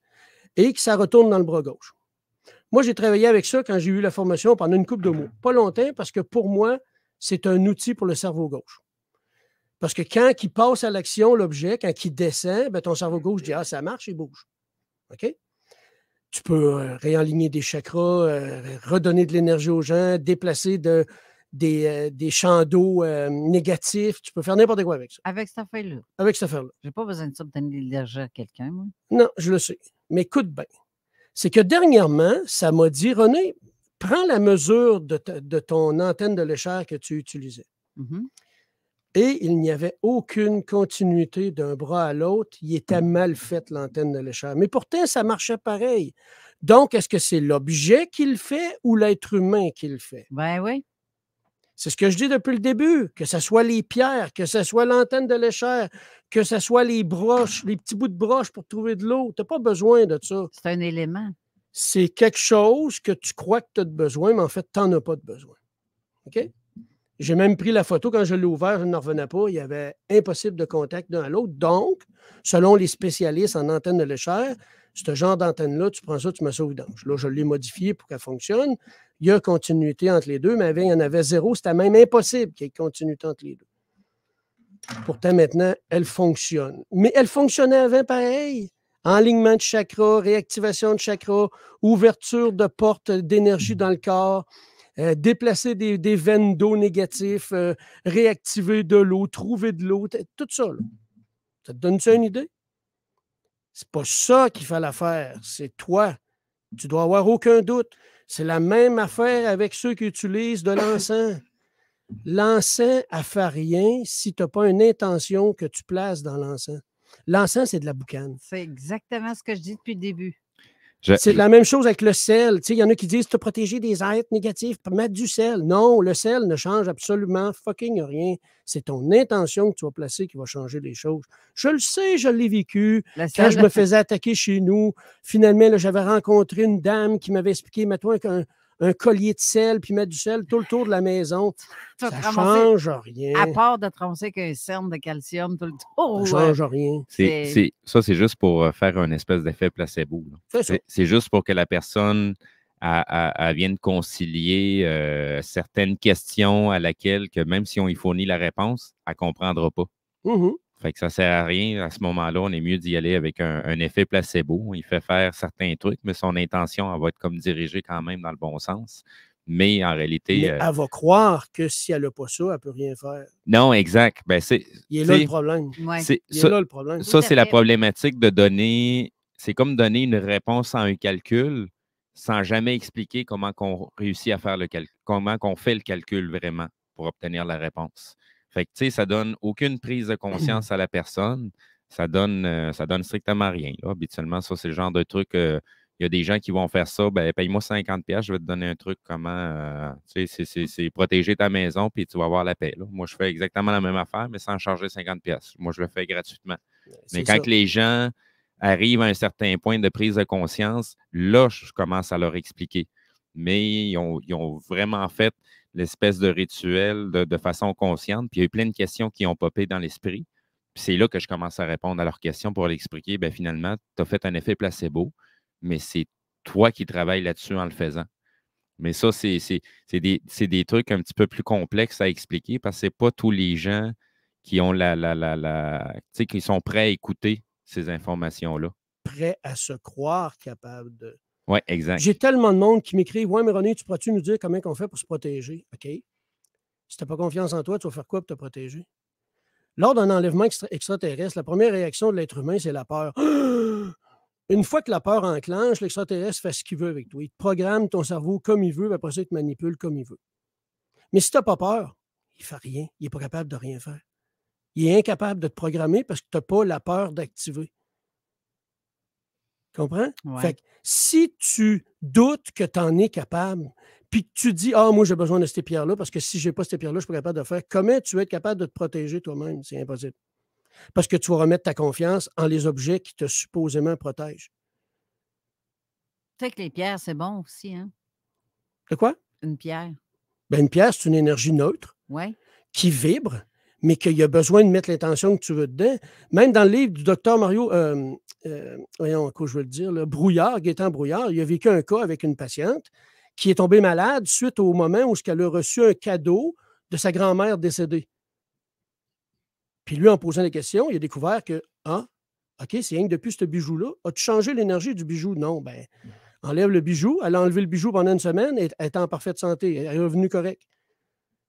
et que ça retourne dans le bras gauche. Moi, j'ai travaillé avec ça quand j'ai eu la formation pendant une couple de mois. Pas longtemps, parce que pour moi, c'est un outil pour le cerveau gauche. Parce que quand il passe à l'action, l'objet, quand il descend, ben ton cerveau gauche dit « Ah, ça marche, il bouge. » OK? Tu peux réaligner des chakras, redonner de l'énergie aux gens, déplacer des champs d'eau négatifs. Tu peux faire n'importe quoi avec ça. Avec cette affaire-là. Avec cette affaire-là. J'ai pas besoin de ça pour donner de l'énergie à quelqu'un, moi. Non, je le sais. Mais écoute bien. C'est que dernièrement, ça m'a dit, René, prends la mesure de ton antenne de léchère que tu utilisais. Mhm. Et il n'y avait aucune continuité d'un bras à l'autre. Il était mal fait, l'antenne de léchère. Mais pourtant, ça marchait pareil. Donc, est-ce que c'est l'objet qui le fait ou l'être humain qui le fait? Ben oui. C'est ce que je dis depuis le début, que ce soit les pierres, que ce soit l'antenne de léchère, que ce soit les broches, les petits bouts de broche pour trouver de l'eau. Tu n'as pas besoin de ça. C'est un élément. C'est quelque chose que tu crois que tu as besoin, mais en fait, tu n'en as pas de besoin. OK? J'ai même pris la photo quand je l'ai ouvert, je n'en revenais pas. Il y avait impossible de contact d'un à l'autre. Donc, selon les spécialistes en antenne de léchère, ce genre d'antenne-là, tu prends ça, tu mets ça au vidange. Là, je l'ai modifié pour qu'elle fonctionne. Il y a continuité entre les deux, mais il y en avait zéro. C'était même impossible qu'il y ait continuité entre les deux. Pourtant, maintenant, elle fonctionne. Mais elle fonctionnait avant pareil. Enlignement de chakra, réactivation de chakra, ouverture de portes d'énergie dans le corps, déplacer des veines d'eau négatifs, réactiver de l'eau, trouver de l'eau, tout ça. Là. Ça te donne-tu une idée? C'est pas ça qu'il fallait faire, c'est toi. Tu dois avoir aucun doute. C'est la même affaire avec ceux qui utilisent de l'encens. L'encens, elle ne fait rien si tu n'as pas une intention que tu places dans l'encens. L'encens, c'est de la boucane. C'est exactement ce que je dis depuis le début. C'est la même chose avec le sel. Il y en a qui disent tu as protégé des êtres négatifs pour mettre du sel. Non, le sel ne change absolument fucking rien. C'est ton intention que tu vas placer qui va changer les choses. Je le sais, je l'ai vécu. Quand je me faisais attaquer chez nous, finalement, là, j'avais rencontré une dame qui m'avait expliqué, mets-toi un collier de sel, puis mettre du sel tout le tour de la maison. Ça ne change rien. À part de te ramasser qu'un cerne de calcium tout le tour. Ça ne change rien. Ça, c'est juste pour faire un espèce d'effet placebo. C'est juste pour que la personne elle vienne concilier certaines questions à laquelle, que même si on y fournit la réponse, elle ne comprendra pas. Fait que ça ne sert à rien. À ce moment-là, on est mieux d'y aller avec un effet placebo. Il fait faire certains trucs, mais son intention, elle va être comme dirigée quand même dans le bon sens. Mais en réalité. Mais elle va croire que si elle n'a pas ça, elle ne peut rien faire. Non, exact. Ben, il est là le problème. Ouais. Il est là le problème. Ça, c'est la problématique de donner. C'est comme donner une réponse à un calcul sans jamais expliquer comment on réussit à faire le calcul, comment on fait le calcul vraiment pour obtenir la réponse. Fait que, tu sais, ça donne aucune prise de conscience à la personne. Ça donne strictement rien. Là. Habituellement, ça, c'est le genre de truc. Il y a des gens qui vont faire ça. Ben, paye-moi 50$, je vais te donner un truc comment. Tu sais, c'est protéger ta maison, puis tu vas avoir la paix. Là. Moi, je fais exactement la même affaire, mais sans charger 50$. Moi, je le fais gratuitement. Mais quand les gens arrivent à un certain point de prise de conscience, là, je commence à leur expliquer. Mais ils ont vraiment fait l'espèce de rituel de façon consciente. Puis il y a eu plein de questions qui ont popé dans l'esprit. Puis c'est là que je commence à répondre à leurs questions pour leur expliquer, bien, finalement, tu as fait un effet placebo, mais c'est toi qui travailles là-dessus en le faisant. Mais ça, c'est des trucs un petit peu plus complexes à expliquer parce que ce n'est pas tous les gens qui ont tu sais, qui sont prêts à écouter ces informations-là. Prêts à se croire capables de. Oui, exact. J'ai tellement de monde qui m'écrit « Ouais, mais René, tu pourrais-tu nous dire comment on fait pour se protéger? » OK. Si tu n'as pas confiance en toi, tu vas faire quoi pour te protéger? Lors d'un enlèvement extraterrestre, la première réaction de l'être humain, c'est la peur. Une fois que la peur enclenche, l'extraterrestre fait ce qu'il veut avec toi. Il te programme ton cerveau comme il veut, puis après ça, il te manipule comme il veut. Mais si tu n'as pas peur, il ne fait rien. Il n'est pas capable de rien faire. Il est incapable de te programmer parce que tu n'as pas la peur d'activer. Tu comprends? Ouais. Fait que si tu doutes que tu en es capable, puis que tu dis « Ah, moi, j'ai besoin de ces pierres-là, parce que si je n'ai pas ces pierres-là, je ne suis pas capable de faire. » Comment tu vas être capable de te protéger toi-même? C'est impossible. Parce que tu vas remettre ta confiance en les objets qui te supposément protègent. Tu sais que les pierres, c'est bon aussi, hein? De quoi? Une pierre. Ben, une pierre, c'est une énergie neutre qui vibre, mais qu'il y a besoin de mettre l'intention que tu veux dedans. Même dans le livre du docteur Mario, voyons, quoi je veux le dire, Brouillard, Gaétan Brouillard, il a vécu un cas avec une patiente qui est tombée malade suite au moment où elle a reçu un cadeau de sa grand-mère décédée. Puis lui, en posant des questions, il a découvert que, OK, c'est rien que depuis ce bijou-là. As-tu changé l'énergie du bijou? Non. Ben, enlève le bijou. Elle a enlevé le bijou pendant une semaine et elle est en parfaite santé. Elle est revenue correcte.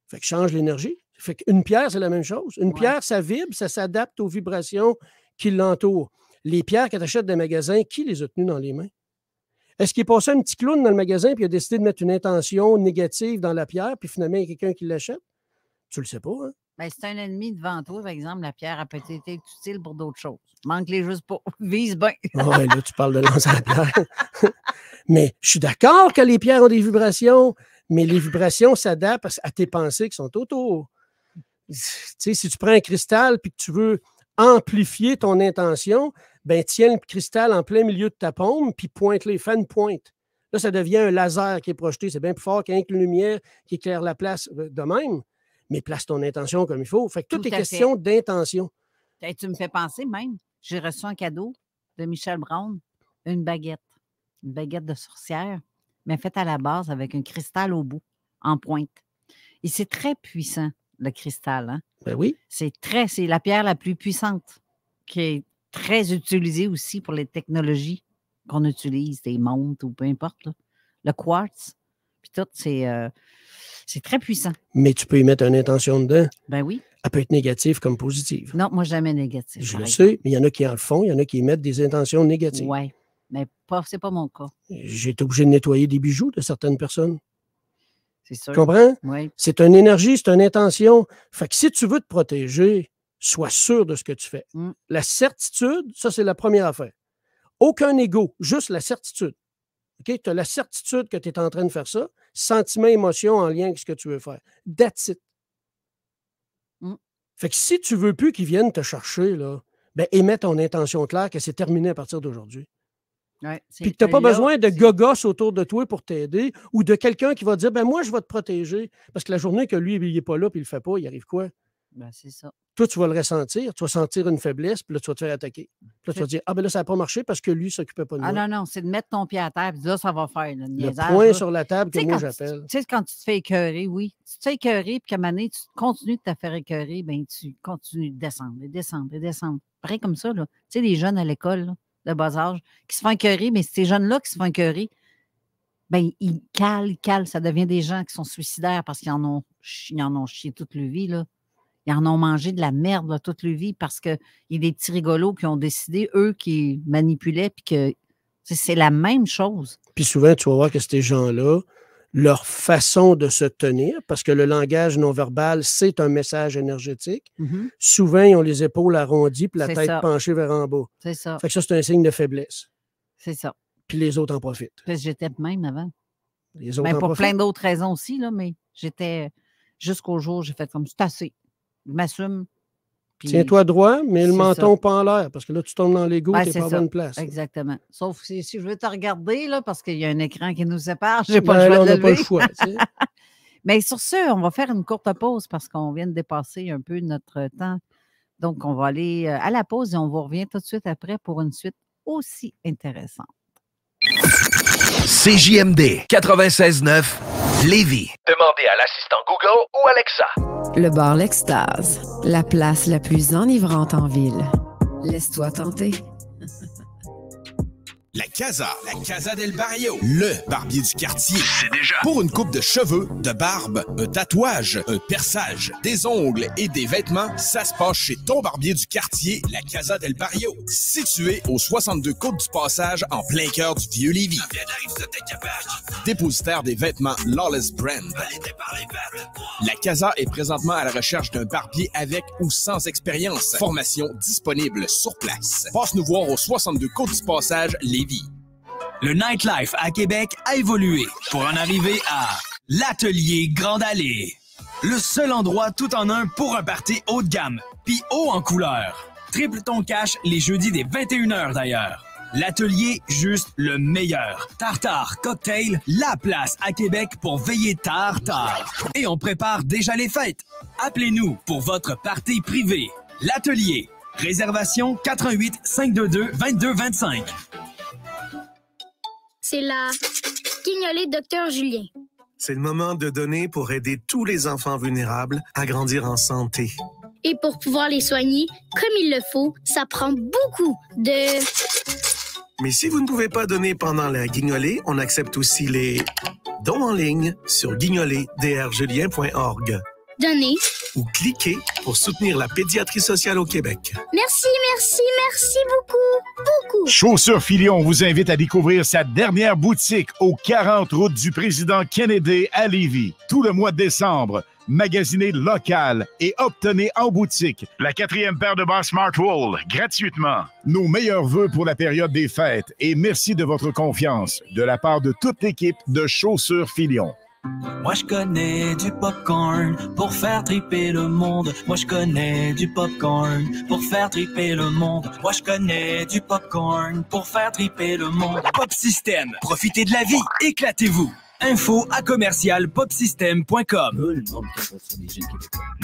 Fait que change l'énergie. Fait qu'une pierre, c'est la même chose. Une pierre, ça vibre, ça s'adapte aux vibrations qui l'entourent. Les pierres que tu achètes des magasins, qui les a tenues dans les mains? Est-ce qu'il est passé un petit clown dans le magasin puis il a décidé de mettre une intention négative dans la pierre puis finalement, il y a quelqu'un qui l'achète? Tu le sais pas, hein? Ben, c'est un ennemi devant toi, par exemple, la pierre a peut-être été utile pour d'autres choses. Manque-les juste pas. Vise bien. Oui, là, tu parles de lancer la pierre. Mais je suis d'accord que les pierres ont des vibrations, mais les vibrations s'adaptent à tes pensées qui sont autour. Tu sais, si tu prends un cristal puis que tu veux amplifier ton intention, ben tiens le cristal en plein milieu de ta paume puis pointe-les, fais une pointe. Là, ça devient un laser qui est projeté. C'est bien plus fort qu'un lumière qui éclaire la place de même. Mais place ton intention comme il faut. Fait que tout est question d'intention. Hey, tu me fais penser même, j'ai reçu un cadeau de Michel Brown, une baguette de sorcière, mais faite à la base avec un cristal au bout, en pointe. Et c'est très puissant, le cristal. Hein? Ben oui. C'est la pierre la plus puissante, qui est très utilisée aussi pour les technologies qu'on utilise, des montres ou peu importe. Là. Le quartz, puis tout, c'est très puissant. Mais tu peux y mettre une intention dedans. Ben oui. Elle peut être négative comme positive. Non, moi, jamais négative. Je le sais, mais il y en a qui en le font, il y en a qui y mettent des intentions négatives. Oui, mais c'est pas mon cas. J'ai été obligé de nettoyer des bijoux de certaines personnes. C'est sûr. Tu comprends? Oui. C'est une énergie, c'est une intention. Fait que si tu veux te protéger, sois sûr de ce que tu fais. La certitude, ça, c'est la première affaire. Aucun ego, juste la certitude. OK? Tu as la certitude que tu es en train de faire ça, sentiment, émotion en lien avec ce que tu veux faire. That's it. Fait que si tu ne veux plus qu'ils viennent te chercher, là, ben, émets ton intention claire que c'est terminé à partir d'aujourd'hui. Ouais, puis que tu n'as pas besoin de gogos autour de toi pour t'aider ou de quelqu'un qui va dire ben moi, je vais te protéger. Parce que la journée que lui, il n'est pas là puis il ne le fait pas, il arrive quoi? Ben, c'est ça. Toi, tu vas le ressentir, tu vas sentir une faiblesse, puis là, tu vas te faire attaquer. Puis là, tu vas dire ah ben là, ça n'a pas marché parce que lui ne s'occupait pas de moi. Ah non, c'est de mettre ton pied à terre, puis là, ça va faire. Le point sur la table que moi, j'appelle. Tu sais, quand tu te fais écœurer, oui. Tu te fais écœurer, puis qu'à un moment donné, tu continues de te faire écœurer, bien, tu continues de descendre, et descendre, et descendre. Pareil comme ça, là. Tu sais, les jeunes à l'école, là, de bas âge, qui se font écœurer, mais ces jeunes-là qui se font écœurer, bien, ils calent. Ça devient des gens qui sont suicidaires parce qu'ils en ont chié toute leur vie, là. Ils en ont mangé de la merde là, toute leur vie parce qu'il y a des petits rigolos qui ont décidé, eux, qui manipulaient, puis que c'est la même chose. Puis souvent, tu vas voir que ces gens-là, leur façon de se tenir, parce que le langage non-verbal, c'est un message énergétique, souvent, ils ont les épaules arrondies puis la tête penchée vers en bas. C'est ça. Fait que ça, c'est un signe de faiblesse. C'est ça. Puis les autres en profitent. Parce que j'étais même avant. Les autres en pour profitent. plein d'autres raisons aussi, là, mais j'étais jusqu'au jour, j'ai fait comme c'est assez. Je m'assume. Tiens-toi droit, mais le menton pas en l'air, parce que là, tu tombes dans l'ego, tu n'es pas à bonne place. Exactement. Sauf si je veux te regarder, là, parce qu'il y a un écran qui nous sépare, j'ai pas le choix on de n'a pas le choix. Mais sur ce, on va faire une courte pause parce qu'on vient de dépasser un peu notre temps. Donc, on va aller à la pause et on vous revient tout de suite après pour une suite aussi intéressante. CJMD 96.9 Lévis. Demandez à l'assistant Google ou Alexa. Le bar L'Extase, la place la plus enivrante en ville. Laisse-toi tenter. La Casa del Barrio, le barbier du quartier. C'est déjà. Pour une coupe de cheveux, de barbe, un tatouage, un perçage, des ongles et des vêtements, ça se passe chez ton barbier du quartier, la Casa del Barrio. Situé au 62 Côte du Passage, en plein cœur du Vieux-Lévis. Dépositaire des vêtements Lawless Brand. La Casa est présentement à la recherche d'un barbier avec ou sans expérience. Formation disponible sur place. Passe nous voir au 62 Côte du Passage, Lévis. Le nightlife à Québec a évolué pour en arriver à l'Atelier Grande Allée. Le seul endroit tout en un pour un party haut de gamme, puis haut en couleur. Triple ton cash les jeudis dès 21h d'ailleurs. L'Atelier, juste le meilleur. Tartare, cocktail, la place à Québec pour veiller tard. Et on prépare déjà les fêtes. Appelez-nous pour votre party privé. L'Atelier. Réservation 88 522 2225. C'est la guignolée Dr Julien. C'est le moment de donner pour aider tous les enfants vulnérables à grandir en santé. Et pour pouvoir les soigner comme il le faut, ça prend beaucoup de... Mais si vous ne pouvez pas donner pendant la guignolée, on accepte aussi les dons en ligne sur guignoletdrjulien.org. Donner. Ou cliquez pour soutenir la pédiatrie sociale au Québec. Merci, merci, merci beaucoup, beaucoup. Chaussures Filion vous invite à découvrir sa dernière boutique au 40 route du Président Kennedy à Lévis. Tout le mois de décembre, magasinez local et obtenez en boutique la 4e paire de bas Smartwool gratuitement. Nos meilleurs vœux pour la période des fêtes et merci de votre confiance de la part de toute l'équipe de Chaussures Filion. Moi je connais du popcorn pour faire triper le monde. Moi je connais du popcorn pour faire triper le monde. Moi je connais du popcorn pour faire triper le monde. Pop System, profitez de la vie, éclatez-vous. info@commercialpopsystem.com.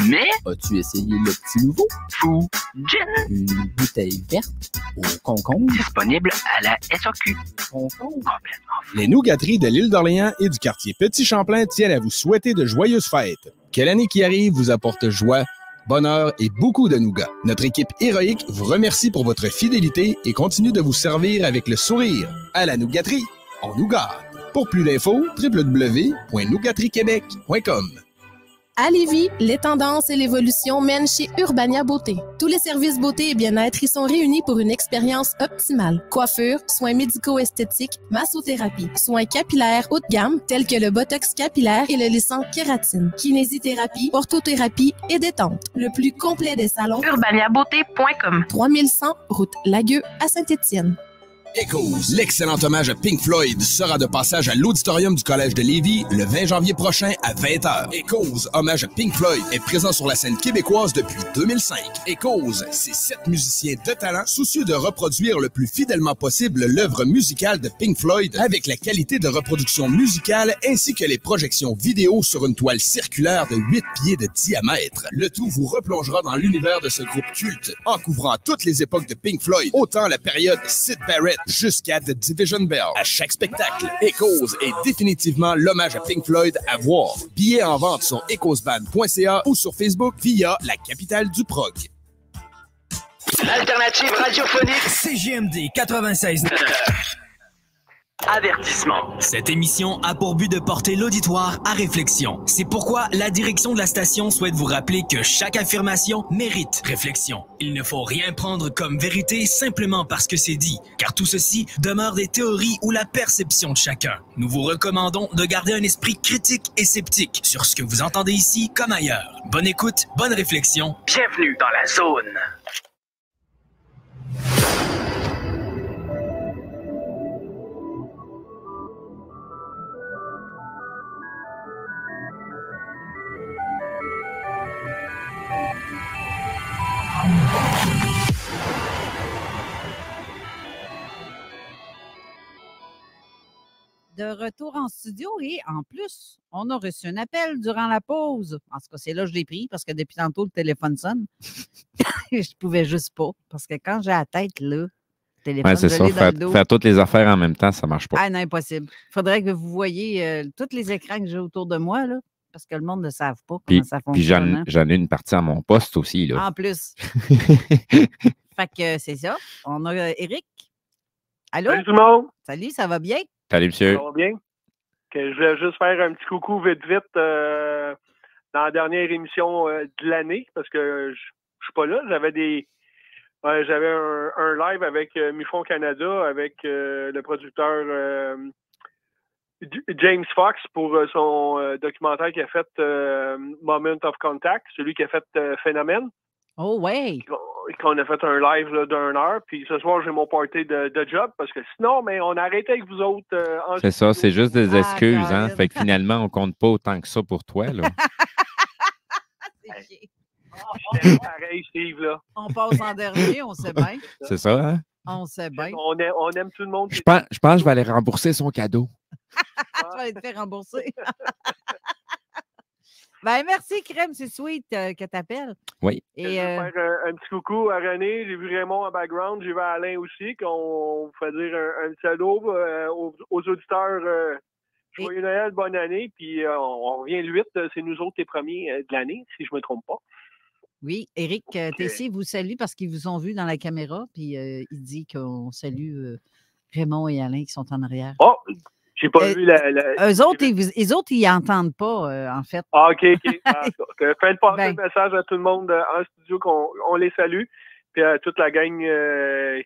Mais as-tu essayé le petit nouveau? Fou Gin. Une bouteille verte au concombre. Disponible à la SAQ. Concombre. Complètement fou. Les nougateries de l'île d'Orléans et du quartier Petit-Champlain tiennent à vous souhaiter de joyeuses fêtes. Que l'année qui arrive vous apporte joie, bonheur et beaucoup de nougats. Notre équipe héroïque vous remercie pour votre fidélité et continue de vous servir avec le sourire. À la nougaterie, on nous gâte. Pour plus d'infos, www.nougateriequebec.com. À Lévis, les tendances et l'évolution mènent chez Urbania Beauté. Tous les services beauté et bien-être y sont réunis pour une expérience optimale. Coiffure, soins médico-esthétiques, massothérapie, soins capillaires haut de gamme tels que le botox capillaire et le lissant kératine, kinésithérapie, orthothérapie et détente. Le plus complet des salons. urbaniabeauté.com. 3100 route Lagueux à Saint-Étienne. Echoes, l'excellent hommage à Pink Floyd, sera de passage à l'auditorium du Collège de Lévis le 20 janvier prochain à 20h. Echoes, hommage à Pink Floyd, est présent sur la scène québécoise depuis 2005. Echoes, c'est 7 musiciens de talent soucieux de reproduire le plus fidèlement possible l'œuvre musicale de Pink Floyd avec la qualité de reproduction musicale ainsi que les projections vidéo sur une toile circulaire de 8 pieds de diamètre. Le tout vous replongera dans l'univers de ce groupe culte en couvrant toutes les époques de Pink Floyd, autant la période Syd Barrett jusqu'à The Division Bell. À chaque spectacle, Echoes est définitivement l'hommage à Pink Floyd à voir. Billets en vente sur echoesband.ca ou sur Facebook via la capitale du prog. L'alternative radiophonique CJMD 96. Avertissement. Cette émission a pour but de porter l'auditoire à réflexion. C'est pourquoi la direction de la station souhaite vous rappeler que chaque affirmation mérite réflexion. Il ne faut rien prendre comme vérité simplement parce que c'est dit, car tout ceci demeure des théories ou la perception de chacun. Nous vous recommandons de garder un esprit critique et sceptique sur ce que vous entendez ici comme ailleurs. Bonne écoute, bonne réflexion. Bienvenue dans la zone. De retour en studio et en plus, on a reçu un appel durant la pause. En tout cas, c'est là que je l'ai pris parce que depuis tantôt, le téléphone sonne. Je pouvais juste pas parce que quand j'ai la tête là, le téléphone, ouais, c'est je ça. l'ai dans le dos. Faire toutes les affaires en même temps, ça marche pas. Ah non, impossible. Il faudrait que vous voyiez tous les écrans que j'ai autour de moi là, parce que le monde ne savent pas comment ça fonctionne. Puis j'en ai une partie à mon poste aussi. Là. En plus. Fait que c'est ça. On a Éric. Allô? Salut tout le monde. Salut, ça va bien? Salut, monsieur. Ça va bien? Que je voulais juste faire un petit coucou vite dans la dernière émission de l'année, parce que je suis pas là. J'avais un live avec Mufon Canada, avec le producteur James Fox pour son documentaire qui a fait Moment of Contact, celui qui a fait Phénomène. Oh, ouais! Qu'on a fait un live d'1 heure. Puis ce soir, j'ai mon party de job parce que sinon, mais on a arrêté avec vous autres. C'est ça, c'est juste des excuses. Hein? Fait que finalement, on compte pas autant que ça pour toi. Là. C'est pareil, Steve. Là. On passe en dernier, on sait bien. C'est ça, hein? On sait bien. On aime tout le monde. Je pense que je vais aller rembourser son cadeau. Tu vas aller te faire rembourser. Ben, merci, Crème, c'est sweet que tu appelles. Oui. Et, je vais faire un petit coucou à René. J'ai vu Raymond en background. J'ai vu Alain aussi. Qu'on fait dire un petit allô aux auditeurs. Joyeux Noël, bonne année. Puis on revient le 8. C'est nous autres les premiers de l'année, si je ne me trompe pas. Oui, Éric Tessier vous salue parce qu'ils vous ont vu dans la caméra, puis il dit qu'on salue Raymond et Alain qui sont en arrière. Oh, j'ai pas vu la. Eux autres, ils n'entendent pas, en fait. Ah, OK. Faites passer le message à tout le monde en studio qu'on les salue, puis à toute la gang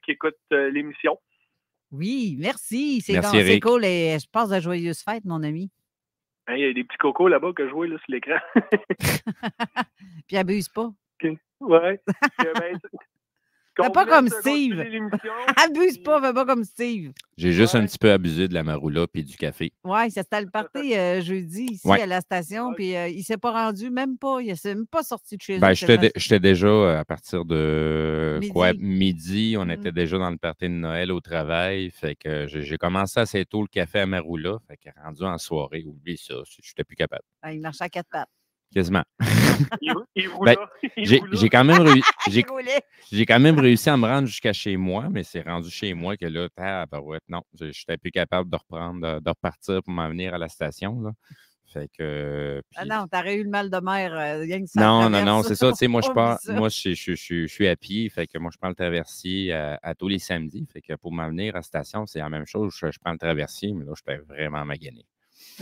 qui écoute l'émission. Oui, merci. C'est Eric. cool. Et je passe de joyeuses fêtes, mon ami. Il y a des petits cocos là-bas que je vois là, sur l'écran. Puis abuse pas. Okay. Ouais. Fais pas comme Steve. Abuse pas, fais pas comme Steve. J'ai juste un petit peu abusé de la maroula puis du café. Oui, c'était le party jeudi ici à la station, puis il s'est pas rendu, même pas. Il s'est même pas sorti de chez lui. J'étais déjà à partir de midi, on était déjà dans le party de Noël au travail. Fait que j'ai commencé assez tôt le café à maroula. Fait que rendu en soirée, oublie ça, je n'étais plus capable. Il marchait à 4 pattes. Quasiment. J'ai quand même réussi à me rendre jusqu'à chez moi, mais c'est rendu chez moi que là, non, je n'étais plus capable de repartir pour m'en venir à la station. Là. Fait que. Non, t'aurais eu le mal de mer. Non, c'est ça. Tu sais, moi, je suis à pied. Fait que moi, je prends le traversier à tous les samedis. Fait que pour m'en venir à la station, c'est la même chose. Je prends le traversier, mais là, je suis vraiment magané.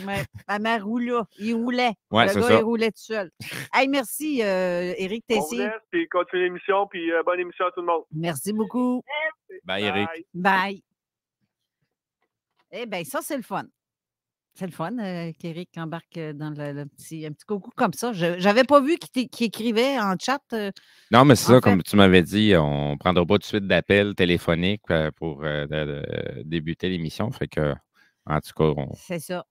Mais ma mère roulait. Il roulait. Ouais, le gars, il roulait tout seul. Hey, merci, Éric Tessier. On vous laisse, puis continue l'émission, puis bonne émission à tout le monde. Merci beaucoup. Bye, Éric. Bye. Eh bien, ça, c'est le fun. C'est le fun qu'Éric embarque dans un petit coucou comme ça. Je n'avais pas vu qu'il écrivait en chat. Non, mais c'est ça, comme tu m'avais dit, on ne prendra pas tout de suite d'appel téléphonique pour débuter l'émission. Fait que. En tout cas,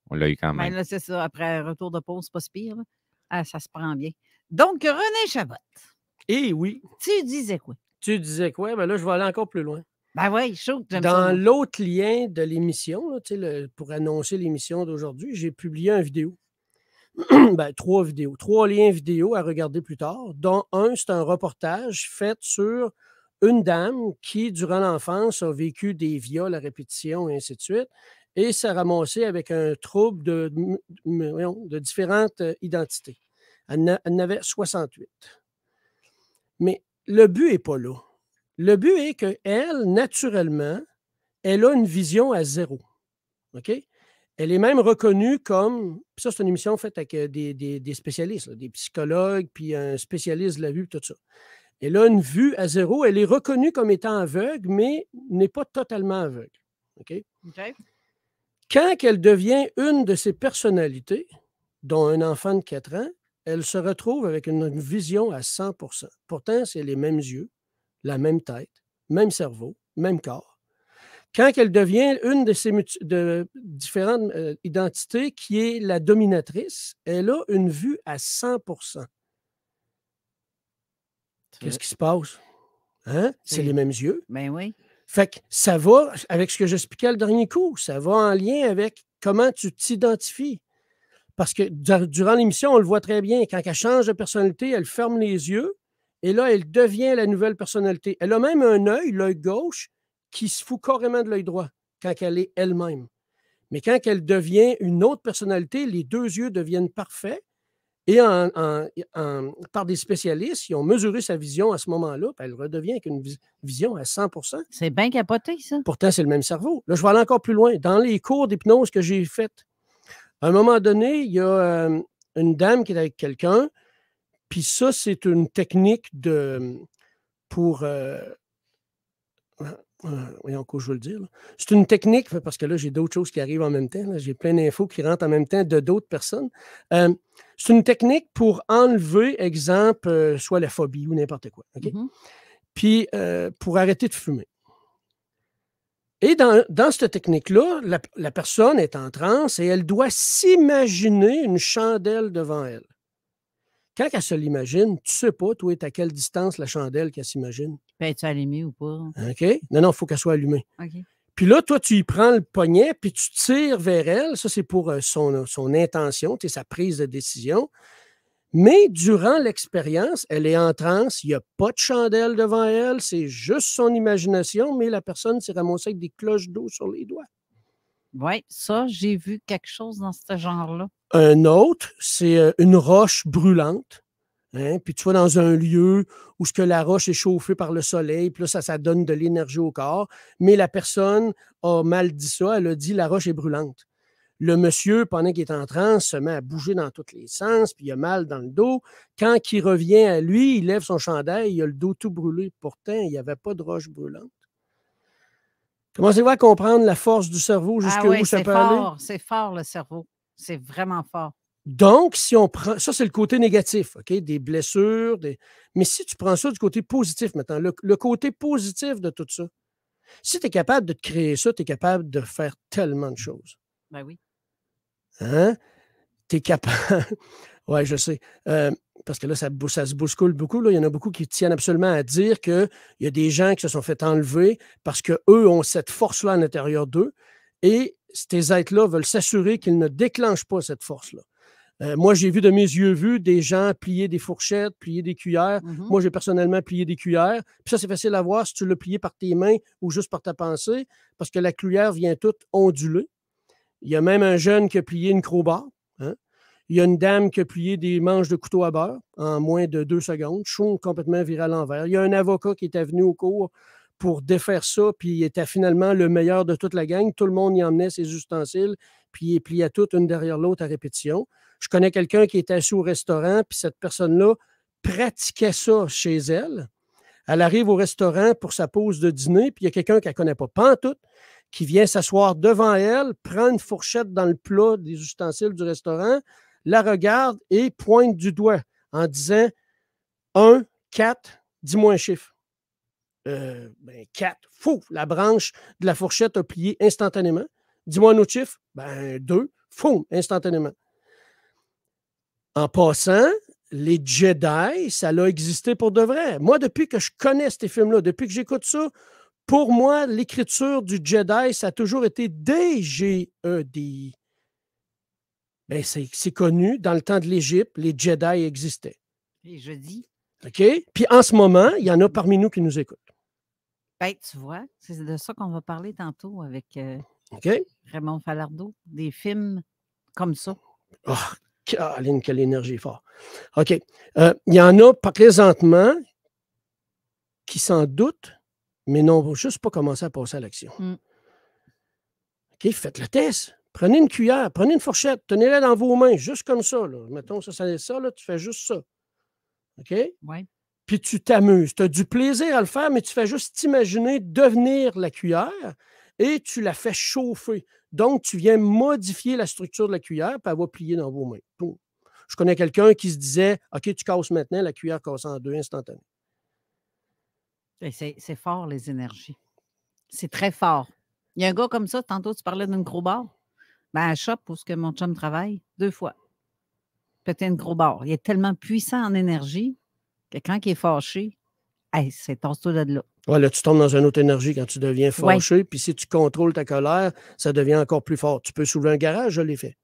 on l'a eu quand même. Ben là, c'est ça. Après un retour de pause, c'est pas si pire. Ça se prend bien. Donc, René Chabot. Eh oui. Tu disais quoi? Ben là, je vais aller encore plus loin. Ben oui, chaud. Dans l'autre lien de l'émission, pour annoncer l'émission d'aujourd'hui, j'ai publié une vidéo. 3 vidéos. 3 liens vidéo à regarder plus tard, dont un, c'est un reportage fait sur une dame qui, durant l'enfance, a vécu des viols à répétition et ainsi de suite. Et s'est ramassée avec un trouble de différentes identités. Elle en avait 68. Mais le but n'est pas là. Le but est qu'elle, naturellement, elle a une vision à 0. OK? Elle est même reconnue comme... Ça, c'est une émission faite avec des spécialistes, des psychologues, puis un spécialiste de la vue, tout ça. Elle a une vue à 0. Elle est reconnue comme étant aveugle, mais n'est pas totalement aveugle. OK? Quand elle devient une de ces personnalités, dont un enfant de 4 ans, elle se retrouve avec une vision à 100%. Pourtant, c'est les mêmes yeux, la même tête, même cerveau, même corps. Quand elle devient une de ces différentes identités, qui est la dominatrice, elle a une vue à 100%. Qu'est-ce qui se passe? Hein? C'est les mêmes yeux. Ben oui. Fait que ça va, avec ce que j'expliquais le dernier coup, ça va en lien avec comment tu t'identifies. Parce que durant l'émission, on le voit très bien, quand elle change de personnalité, elle ferme les yeux et là, elle devient la nouvelle personnalité. Elle a même un œil, l'œil gauche, qui se fout carrément de l'œil droit quand elle est elle-même. Mais quand elle devient une autre personnalité, les 2 yeux deviennent parfaits. Et par des spécialistes, ils ont mesuré sa vision à ce moment-là, puis elle redevient avec une vision à 100%. C'est bien capoté, ça. Pourtant, c'est le même cerveau. Là, je vais aller encore plus loin. Dans les cours d'hypnose que j'ai faits, à un moment donné, il y a une dame qui est avec quelqu'un, puis ça, c'est une technique voyons quoi je veux le dire. C'est une technique, parce que là, j'ai d'autres choses qui arrivent en même temps. J'ai plein d'infos qui rentrent en même temps de d'autres personnes. C'est une technique pour enlever, exemple, soit la phobie ou n'importe quoi. Okay? Puis, pour arrêter de fumer. Et dans cette technique-là, la personne est en transe et elle doit s'imaginer une chandelle devant elle. Quand elle se l'imagine, tu ne sais pas, toi, à quelle distance la chandelle qu'elle s'imagine. Peux-tu allumée ou pas? OK? Non, il faut qu'elle soit allumée. OK. Puis là, toi, tu y prends le poignet, puis tu tires vers elle. Ça, c'est pour son intention, sa prise de décision. Mais durant l'expérience, elle est en transe, il n'y a pas de chandelle devant elle, c'est juste son imagination, mais la personne s'est ramassée avec des cloches d'eau sur les doigts. Oui, ça, j'ai vu quelque chose dans ce genre-là. Un autre, c'est une roche brûlante. Hein? Puis tu vas dans un lieu où ce que la roche est chauffée par le soleil, puis là, ça donne de l'énergie au corps. Mais la personne a mal dit ça. Elle a dit la roche est brûlante. Le monsieur, pendant qu'il est en transe, se met à bouger dans tous les sens, puis il a mal dans le dos. Quand il revient à lui, il lève son chandail, il a le dos tout brûlé. Pourtant, il n'y avait pas de roche brûlante. Commencez-vous à comprendre la force du cerveau jusqu'où ça peut aller? C'est fort, le cerveau. C'est vraiment fort. Donc, si on prend... Ça, c'est le côté négatif, OK? Des blessures. Mais si tu prends ça du côté positif maintenant, le côté positif de tout ça, si tu es capable de te créer ça, tu es capable de faire tellement de choses. Ben oui. Hein? Tu es capable... Oui, je sais. Parce que là, ça se bouscule beaucoup. Là. Il y en a beaucoup qui tiennent absolument à dire qu'il y a des gens qui se sont fait enlever parce qu'eux ont cette force-là à l'intérieur d'eux et ces êtres-là veulent s'assurer qu'ils ne déclenchent pas cette force-là. Moi, j'ai vu de mes yeux vus des gens plier des fourchettes, plier des cuillères. Mm-hmm. Moi, j'ai personnellement plié des cuillères. Puis ça, c'est facile à voir si tu l'as plié par tes mains ou juste par ta pensée parce que la cuillère vient toute ondulée. Il y a même un jeune qui a plié une crowbar. Hein? Il y a une dame qui a plié des manches de couteau à beurre en moins de 2 secondes, chaud, complètement viré à l'envers. Il y a un avocat qui était venu au cours pour défaire ça, puis il était finalement le meilleur de toute la gang. Tout le monde y emmenait ses ustensiles, puis il pliait toutes une derrière l'autre à répétition. Je connais quelqu'un qui était assis au restaurant, puis cette personne-là pratiquait ça chez elle. Elle arrive au restaurant pour sa pause de dîner, puis il y a quelqu'un qu'elle ne connaît pas pantoute, qui vient s'asseoir devant elle, prend une fourchette dans le plat des ustensiles du restaurant, la regarde et pointe du doigt en disant 1, 4, dis-moi un chiffre. 4, fou, la branche de la fourchette a plié instantanément. Dis-moi un autre chiffre. 2, fou, instantanément. En passant, les Jedi, ça a existé pour de vrai. Moi, depuis que je connais ces films-là, depuis que j'écoute ça, pour moi, l'écriture du Jedi, ça a toujours été D-G-E-D-I. Ben, c'est connu. Dans le temps de l'Égypte, les Jedi existaient. Et je dis. OK? Puis en ce moment, il y en a parmi nous qui nous écoutent. Ben, tu vois, c'est de ça qu'on va parler tantôt avec Raymond Falardeau. Des films comme ça. Oh, Caroline, quelle énergie fort. OK. Il y en a présentement qui s'en doutent, mais n'ont juste pas commencé à passer à l'action. OK, faites le test. Prenez une cuillère, prenez une fourchette, tenez-la dans vos mains, juste comme ça. Là. Mettons, ça, là, tu fais juste ça. OK? Oui. Puis tu t'amuses. Tu as du plaisir à le faire, mais tu fais juste t'imaginer devenir la cuillère et tu la fais chauffer. Donc, tu viens modifier la structure de la cuillère, puis elle va plier dans vos mains. Boum. Je connais quelqu'un qui se disait « OK, tu casses maintenant, la cuillère casse en 2 instantanément. » C'est fort, les énergies. C'est très fort. Il y a un gars comme ça, tantôt, tu parlais d'une gros barre. Ben, à Shop, où mon chum travaille, 2 fois. Peut-être une gros barre. Il est tellement puissant en énergie que quand il est fâché, c'est tasse-toi de là. Ouais, là, tu tombes dans une autre énergie quand tu deviens fâché. Puis si tu contrôles ta colère, ça devient encore plus fort. Tu peux soulever un garage, je l'ai fait,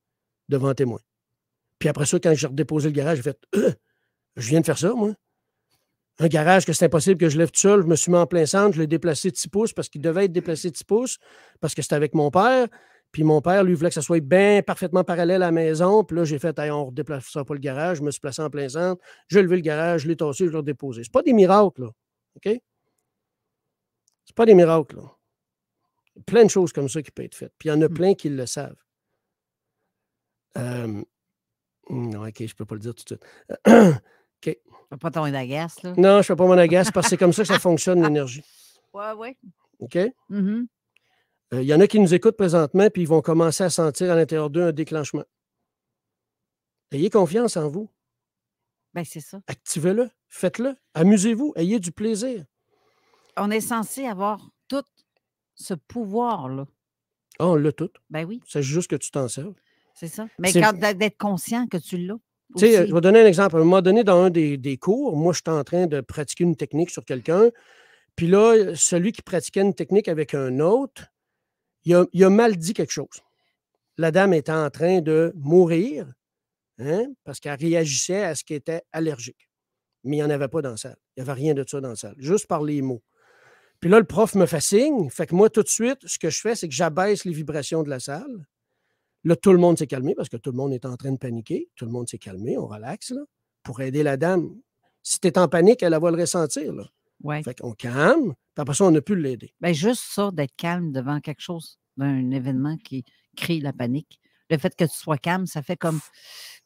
devant témoin. Puis après ça, quand j'ai redéposé le garage, j'ai fait je viens de faire ça, moi. Un garage que c'est impossible que je lève tout seul, je me suis mis en plein centre, je l'ai déplacé de 6 pouces parce qu'il devait être déplacé de 6 pouces parce que c'était avec mon père. Puis mon père, lui, voulait que ça soit bien parfaitement parallèle à la maison. Puis là, j'ai fait, on ne redéplacera pas le garage. Je me suis placé en plein centre. J'ai levé le garage, je l'ai tassé, je l'ai redéposé. C'est pas des miracles, là. OK? C'est pas des miracles, là. Il y a plein de choses comme ça qui peuvent être faites. Puis il y en a plein qui le savent. Non, OK, je ne peux pas le dire tout de suite. OK. Tu ne fais pas ton agace, là? Non, je ne fais pas mon agace parce que c'est comme ça que ça fonctionne, l'énergie. Oui. OK? Il y en a qui nous écoutent présentement puis ils vont commencer à sentir à l'intérieur d'eux un déclenchement. Ayez confiance en vous. Bien, c'est ça. Activez-le, faites-le, amusez-vous, ayez du plaisir. On est censé avoir tout ce pouvoir-là. Ah, on l'a tout. Ben oui. C'est juste que tu t'en sers. C'est ça. Mais quand d'être conscient que tu l'as. Tu sais, je vais donner un exemple. À un moment donné, dans un des cours, moi, j'étais en train de pratiquer une technique sur quelqu'un. Puis là, celui qui pratiquait une technique avec un autre, il a mal dit quelque chose. La dame était en train de mourir parce qu'elle réagissait à ce qui était allergique. Mais il n'y en avait pas dans la salle. Il n'y avait rien de ça dans la salle, juste par les mots. Puis là, le prof me fait signe. Fait que moi, tout de suite, ce que je fais, c'est que j'abaisse les vibrations de la salle. Là, tout le monde s'est calmé parce que tout le monde est en train de paniquer. Tout le monde s'est calmé, on relaxe, là. pour aider la dame. Si tu es en panique, elle va le ressentir. Là. Ouais. Fait qu'on calme, puis après ça, on a pu l'aider. Bien, juste ça, d'être calme devant quelque chose, d'un événement qui crée la panique. Le fait que tu sois calme, ça fait comme.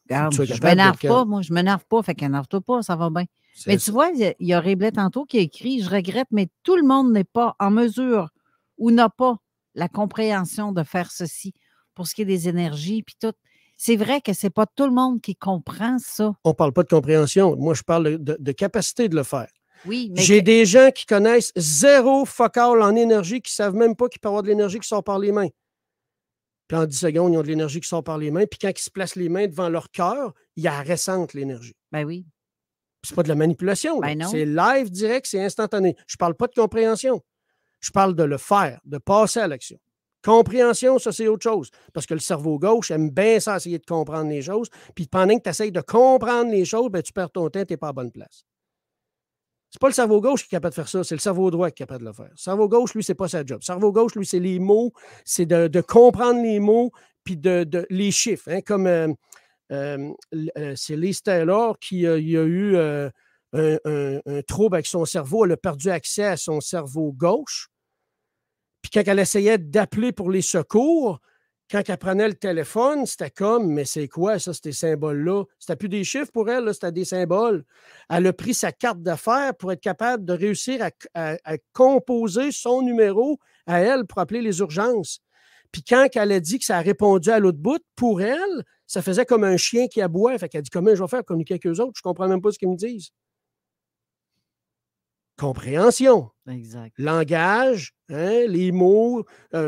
Regarde, je ne m'énerve pas, moi, je ne m'énerve pas, fait qu'énerve-toi pas, ça va bien. Mais tu vois, il y a Réblet tantôt qui a écrit « Je regrette, mais tout le monde n'est pas en mesure ou n'a pas la compréhension de faire ceci pour ce qui est des énergies puis tout. » C'est vrai que ce n'est pas tout le monde qui comprend ça. On ne parle pas de compréhension. Moi, je parle de capacité de le faire. Oui, mais j'ai des gens qui connaissent zéro fuck all en énergie, qui ne savent même pas qu'il peut y avoir de l'énergie qui sort par les mains. Puis en 10 secondes, ils ont de l'énergie qui sort par les mains. Puis quand ils se placent les mains devant leur cœur, il y a ressentent l'énergie. Ben oui. C'est pas de la manipulation. Ben non. C'est live, direct, c'est instantané. Je ne parle pas de compréhension. Je parle de le faire, de passer à l'action. Compréhension, ça, c'est autre chose. Parce que le cerveau gauche aime bien ça, essayer de comprendre les choses. Puis pendant que tu essaies de comprendre les choses, ben, tu perds ton temps, tu n'es pas à la bonne place. C'est pas le cerveau gauche qui est capable de faire ça, c'est le cerveau droit qui est capable de le faire. Le cerveau gauche, lui, c'est pas sa job. Le cerveau gauche, lui, c'est les mots, c'est de comprendre les mots, puis les chiffres. Hein, comme c'est Liz Taylor qui a eu un trouble avec son cerveau. Elle a perdu accès à son cerveau gauche. Puis quand elle essayait d'appeler pour les secours, quand elle prenait le téléphone, c'était comme, mais c'est quoi ça, ces symboles-là? C'était plus des chiffres pour elle, c'était des symboles. Elle a pris sa carte d'affaires pour être capable de réussir à composer son numéro à elle pour appeler les urgences. Puis quand elle a dit que ça a répondu à l'autre bout, pour elle, ça faisait comme un chien qui aboie. Fait qu'elle a dit, comment je vais faire communiquer avec eux autres? Je ne comprends même pas ce qu'ils me disent. Compréhension. Exact. Langage, hein, les mots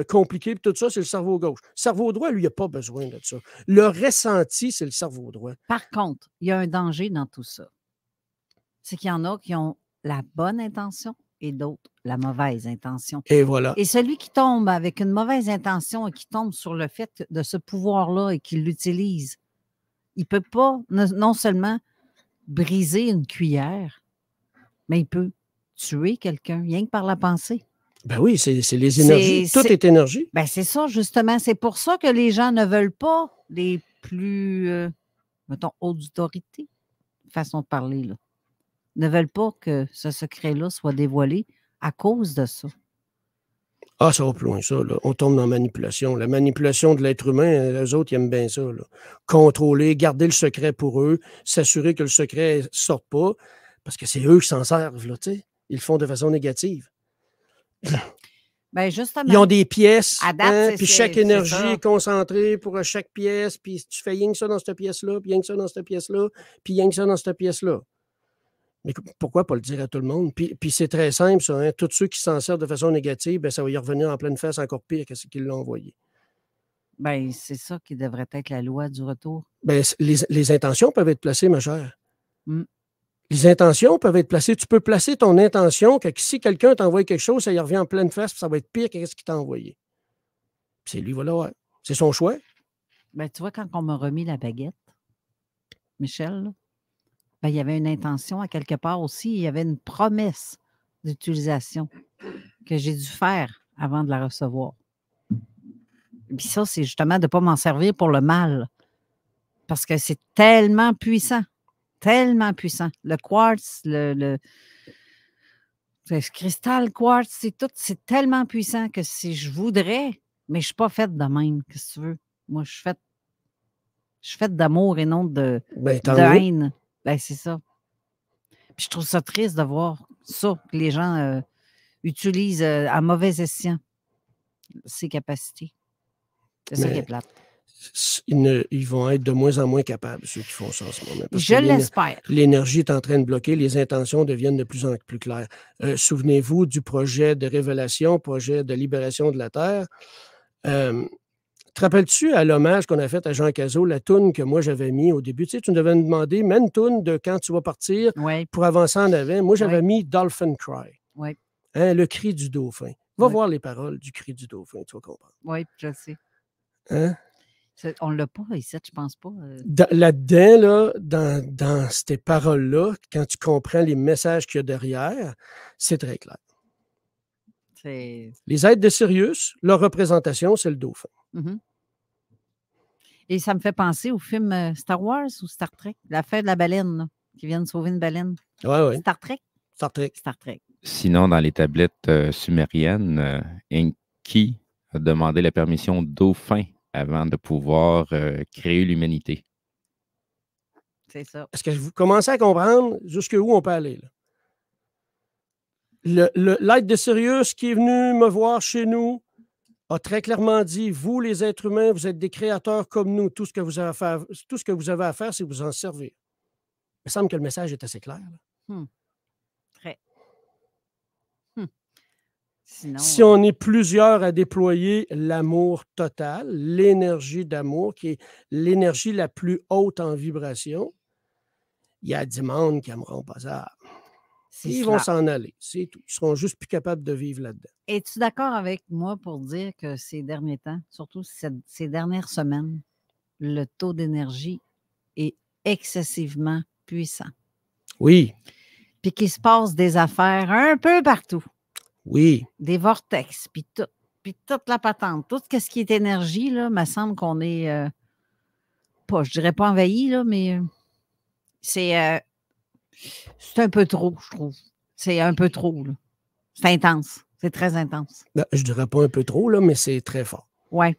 compliqués, tout ça, c'est le cerveau gauche. Le cerveau droit, lui, il n'a pas besoin de ça. Le ressenti, c'est le cerveau droit. Par contre, il y a un danger dans tout ça. C'est qu'il y en a qui ont la bonne intention et d'autres la mauvaise intention. Et voilà. Et celui qui tombe avec une mauvaise intention et qui tombe sur le fait de ce pouvoir-là et qui l'utilise, il ne peut pas non seulement briser une cuillère, mais il peut tuer quelqu'un, rien que par la pensée. Ben oui, c'est les énergies. Tout est énergie. Ben c'est ça, justement. C'est pour ça que les gens ne veulent pas les plus, mettons, haute autorité, façon de parler, là, ne veulent pas que ce secret-là soit dévoilé à cause de ça. Ah, ça va plus loin, ça. Là. On tombe dans la manipulation. La manipulation de l'être humain, eux autres, ils aiment bien ça. Là. Contrôler, garder le secret pour eux, s'assurer que le secret ne sorte pas, parce que c'est eux qui s'en servent, là, tu sais. Ils le font de façon négative. Ben justement. Ils ont des pièces, date, puis chaque énergie est concentrée pour chaque pièce, puis tu fais rien que ça dans cette pièce-là, puis rien que ça dans cette pièce-là, puis rien que ça dans cette pièce-là. Mais pourquoi pas le dire à tout le monde? Puis c'est très simple, ça. Hein? Tous ceux qui s'en servent de façon négative, ben, ça va y revenir en pleine face encore pire que ce qu'ils l'ont envoyé. Ben, c'est ça qui devrait être la loi du retour. Ben, les intentions peuvent être placées, ma chère. Mm. Les intentions peuvent être placées. Tu peux placer ton intention que si quelqu'un t'envoie quelque chose, ça y revient en pleine face, puis ça va être pire que ce qu'il t'a envoyé. Puis c'est lui, voilà, ouais. C'est son choix. Ben, tu vois, quand on m'a remis la baguette, Michel, là, ben, il y avait une intention à quelque part aussi. Il y avait une promesse d'utilisation que j'ai dû faire avant de la recevoir. Puis ça, c'est justement de ne pas m'en servir pour le mal. Parce que c'est tellement puissant. Tellement puissant. Le quartz, le cristal quartz, c'est tellement puissant que si je voudrais, mais je ne suis pas faite de même, qu'est-ce que tu veux. Moi, je suis faite d'amour et non de haine. Ben, c'est ça. Puis je trouve ça triste de voir ça, que les gens utilisent à mauvais escient ces capacités. C'est ça qui est plate. Ils vont être de moins en moins capables, ceux qui font ça en ce moment. Je l'espère. L'énergie est en train de bloquer, les intentions deviennent de plus en plus claires. Souvenez-vous du projet de révélation, projet de libération de la Terre. Te rappelles-tu à l'hommage qu'on a fait à Jean Cazot, la toune que moi j'avais mis au début? Tu sais, tu nous devais me demander, mets une toune de quand tu vas partir pour avancer en avant. Moi, j'avais mis Dolphin Cry. Oui. Hein, le cri du dauphin. Va voir les paroles du cri du dauphin, tu vas comprendre. Oui, je sais. Hein? On ne l'a pas ici, je pense pas. Là-dedans, là, dans ces paroles-là, quand tu comprends les messages qu'il y a derrière, c'est très clair. Les êtres de Sirius, leur représentation, c'est le dauphin. Mm-hmm. Et ça me fait penser au film Star Wars ou Star Trek, l'affaire de la baleine. Là. qui viennent sauver une baleine. Oui. Star Trek? Star Trek. Star Trek. Sinon, dans les tablettes sumériennes, Enki a demandé la permission au dauphin avant de pouvoir créer l'humanité. C'est ça. Est-ce que vous commencez à comprendre jusqu'où on peut aller? L'être de Sirius qui est venu me voir chez nous a très clairement dit, vous, les êtres humains, vous êtes des créateurs comme nous. Tout ce que vous avez à faire, c'est vous en servir. Il me semble que le message est assez clair. Très. Sinon, si on est plusieurs à déployer l'amour total, l'énergie d'amour, qui est l'énergie la plus haute en vibration, il y a du monde qui n'aimeront pas ça. Ils vont s'en aller, c'est tout. Ils seront juste plus capables de vivre là-dedans. Es-tu d'accord avec moi pour dire que ces derniers temps, surtout ces dernières semaines, le taux d'énergie est excessivement puissant? Oui. Puis qu'il se passe des affaires un peu partout. Oui. Des vortex, puis toute la patente. Tout ce qui est énergie, là, me semble qu'on est, je dirais pas envahi, là, mais c'est un peu trop, je trouve. C'est un peu trop, là. C'est intense. C'est très intense. Ben, je dirais pas un peu trop, là, mais c'est très fort. Oui.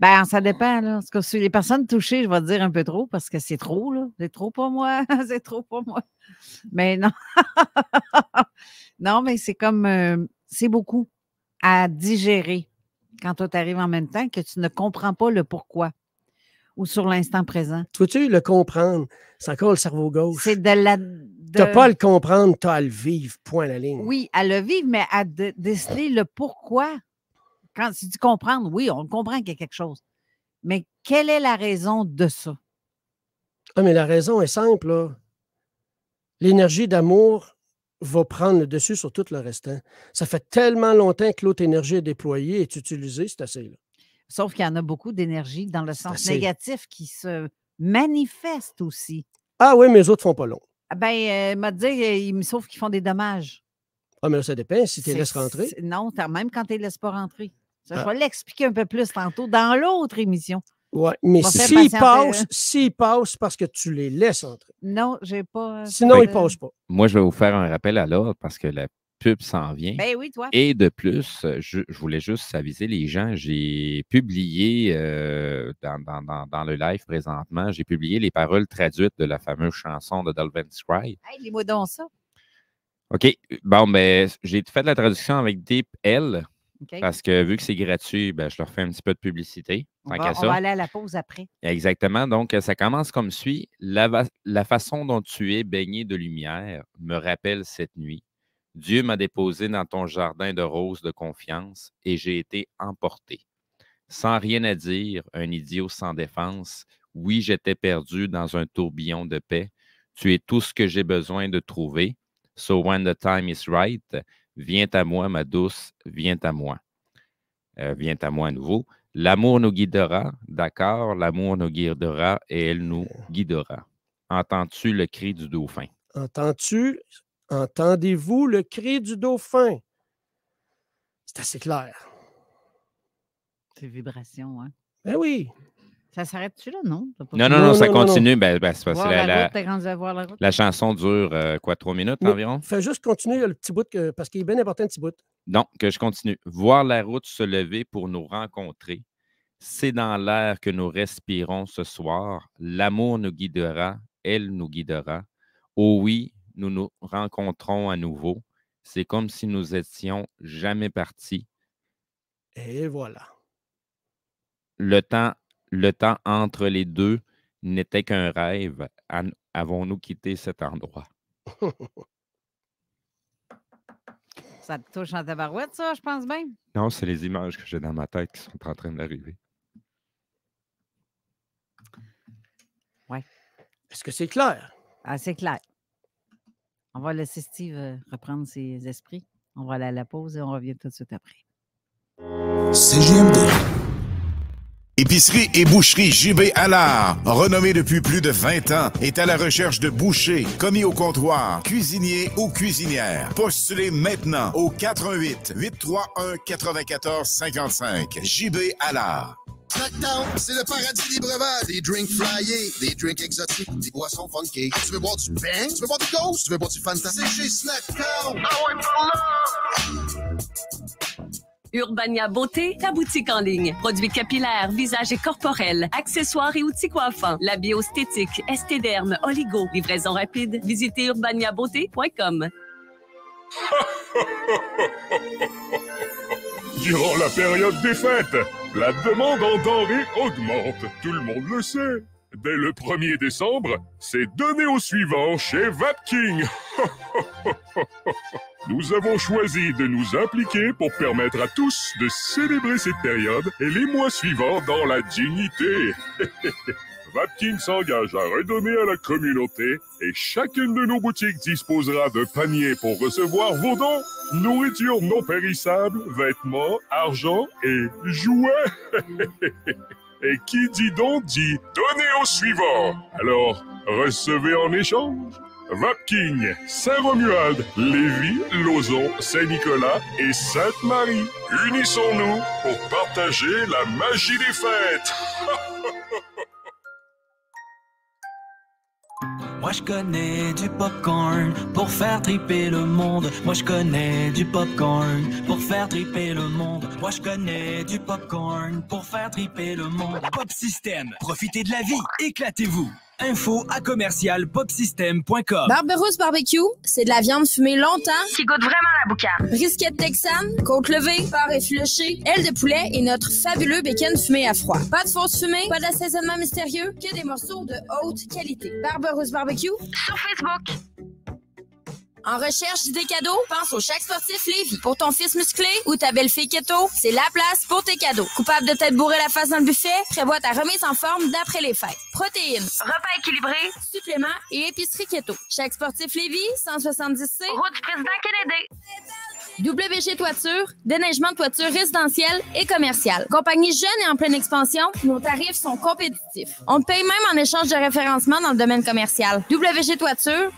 Ben, ça dépend, là. Parce que sur les personnes touchées, je vais te dire un peu trop, parce que c'est trop, là. C'est trop pour moi. C'est trop pour moi. Mais non. Non, mais c'est comme... c'est beaucoup à digérer quand toi, tu arrives en même temps que tu ne comprends pas le pourquoi ou sur l'instant présent. Tu vois-tu, le comprendre, c'est encore le cerveau gauche. C'est de la... Tu n'as pas à le comprendre, tu as à le vivre, point à la ligne. Oui, à le vivre, mais à déceler le pourquoi. Quand tu dis comprendre, oui, on comprend qu'il y a quelque chose. Mais quelle est la raison de ça? Ah, mais la raison est simple, là. L'énergie d'amour va prendre le dessus sur tout le restant. Ça fait tellement longtemps que l'autre énergie est déployée et est utilisée, c'est assez, là. Sauf qu'il y en a beaucoup d'énergie dans le sens négatif qui se manifeste aussi. Ah oui, mais les autres ne font pas long. Ben, m'a dit, sauf qu'ils font des dommages. Ah, mais là, ça dépend si tu les laisses rentrer. Non, même quand tu ne les laisses pas rentrer. Ça, je vais l'expliquer un peu plus tantôt dans l'autre émission. Oui, mais s'ils passent parce que tu les laisses entrer. Non, j'ai pas. Sinon, ils ne passent pas. Moi, je vais vous faire un rappel à l'ordre parce que la pub s'en vient. Ben oui, toi. Et de plus, je voulais juste aviser les gens, j'ai publié dans le live présentement, j'ai publié les paroles traduites de la fameuse chanson de Delvin Scry. Hey, dis-moi donc ça. OK. Bon, ben, j'ai fait la traduction avec DeepL. Okay. Parce que vu que c'est gratuit, ben, je leur fais un petit peu de publicité. On va aller à la pause après. Exactement. Donc, ça commence comme suit. La façon dont tu es baigné de lumière me rappelle cette nuit. Dieu m'a déposé dans ton jardin de roses de confiance et j'ai été emporté. Sans rien à dire, un idiot sans défense, oui, j'étais perdu dans un tourbillon de paix. Tu es tout ce que j'ai besoin de trouver. So when the time is right, viens à moi, ma douce, viens à moi. Viens à moi à nouveau. L'amour nous guidera, d'accord, l'amour nous guidera et elle nous guidera. Entends-tu le cri du dauphin? Entendez-vous le cri du dauphin? C'est assez clair. C'est vibration, hein? Ben oui. Ça s'arrête-tu là, non? Non, ça continue. Ben, c'est parce que la chanson dure, 3 minutes environ? Fais juste continuer le petit bout, parce qu'il est bien important, le petit bout. Donc, que je continue. Voir la route se lever pour nous rencontrer. C'est dans l'air que nous respirons ce soir. L'amour nous guidera, elle nous guidera. Oh oui, nous nous rencontrons à nouveau. C'est comme si nous étions jamais partis. Et voilà. Le temps entre les deux n'était qu'un rêve. Avons-nous quitté cet endroit? Ça te touche en tabarouette, ça, je pense bien? Non, c'est les images que j'ai dans ma tête qui sont en train d'arriver. Oui. Est-ce que c'est clair? Ah, c'est clair. On va laisser Steve reprendre ses esprits. On va aller à la pause et on revient tout de suite après. CJMD. Épicerie et boucherie JB Allard, renommée depuis plus de 20 ans, est à la recherche de bouchers, commis au comptoir, cuisiniers ou cuisinières. Postulez maintenant au 418 831 94 55. JB Allard. Snacktown, c'est le paradis des breuvages. Des drinks flyés, des drinks exotiques, des boissons funky. Tu veux boire du Bang? Tu veux boire du Ghost? Tu veux boire du Fantasy? Chez Snacktown! Ah ouais, par là! Urbania Beauté, ta boutique en ligne. Produits capillaires, visage et corporel, accessoires et outils coiffants. La biostétique, estéderme, oligo. Livraison rapide. Visitez urbaniabeauté.com. Durant la période des fêtes, la demande en denrées augmente. Tout le monde le sait. Dès le 1er décembre, c'est donné au suivant chez Vapking. Nous avons choisi de nous impliquer pour permettre à tous de célébrer cette période et les mois suivants dans la dignité. Vapking s'engage à redonner à la communauté et chacune de nos boutiques disposera de paniers pour recevoir vos dons. Nourriture non périssable, vêtements, argent et jouets. Et qui dit don dit donnez au suivant. Alors, recevez en échange. Vapking, Saint-Romuald, Lévis, Lauson, Saint-Nicolas et Sainte-Marie. Unissons-nous pour partager la magie des fêtes. Moi je connais du popcorn pour faire triper le monde. Moi je connais du popcorn pour faire triper le monde. Moi je connais du popcorn pour faire triper le monde. Pop System, profitez de la vie, éclatez-vous. Info à commercial-popsystem.com. Barberousse Barbecue, c'est de la viande fumée longtemps Qui goûte vraiment la boucane. Brisket texane, côte levée, porc effiloché, aile de poulet et notre fabuleux bacon fumé à froid. Pas de fausse fumée, pas d'assaisonnement mystérieux, que des morceaux de haute qualité. Barberousse Barbecue sur Facebook. En recherche d'idées cadeaux, pense au Chaque Sportif Lévis. Pour ton fils musclé ou ta belle-fille keto, c'est la place pour tes cadeaux. Coupable de t'être bourré la face dans le buffet? Prévois ta remise en forme d'après les fêtes. Protéines, repas équilibré, suppléments et épicerie keto. Chaque Sportif Lévis, 170C, route du président Kennedy. WG Toiture, déneigement de toiture résidentielle et commerciale. Compagnie jeune et en pleine expansion, nos tarifs sont compétitifs. On te paye même en échange de référencement dans le domaine commercial. WG Toiture,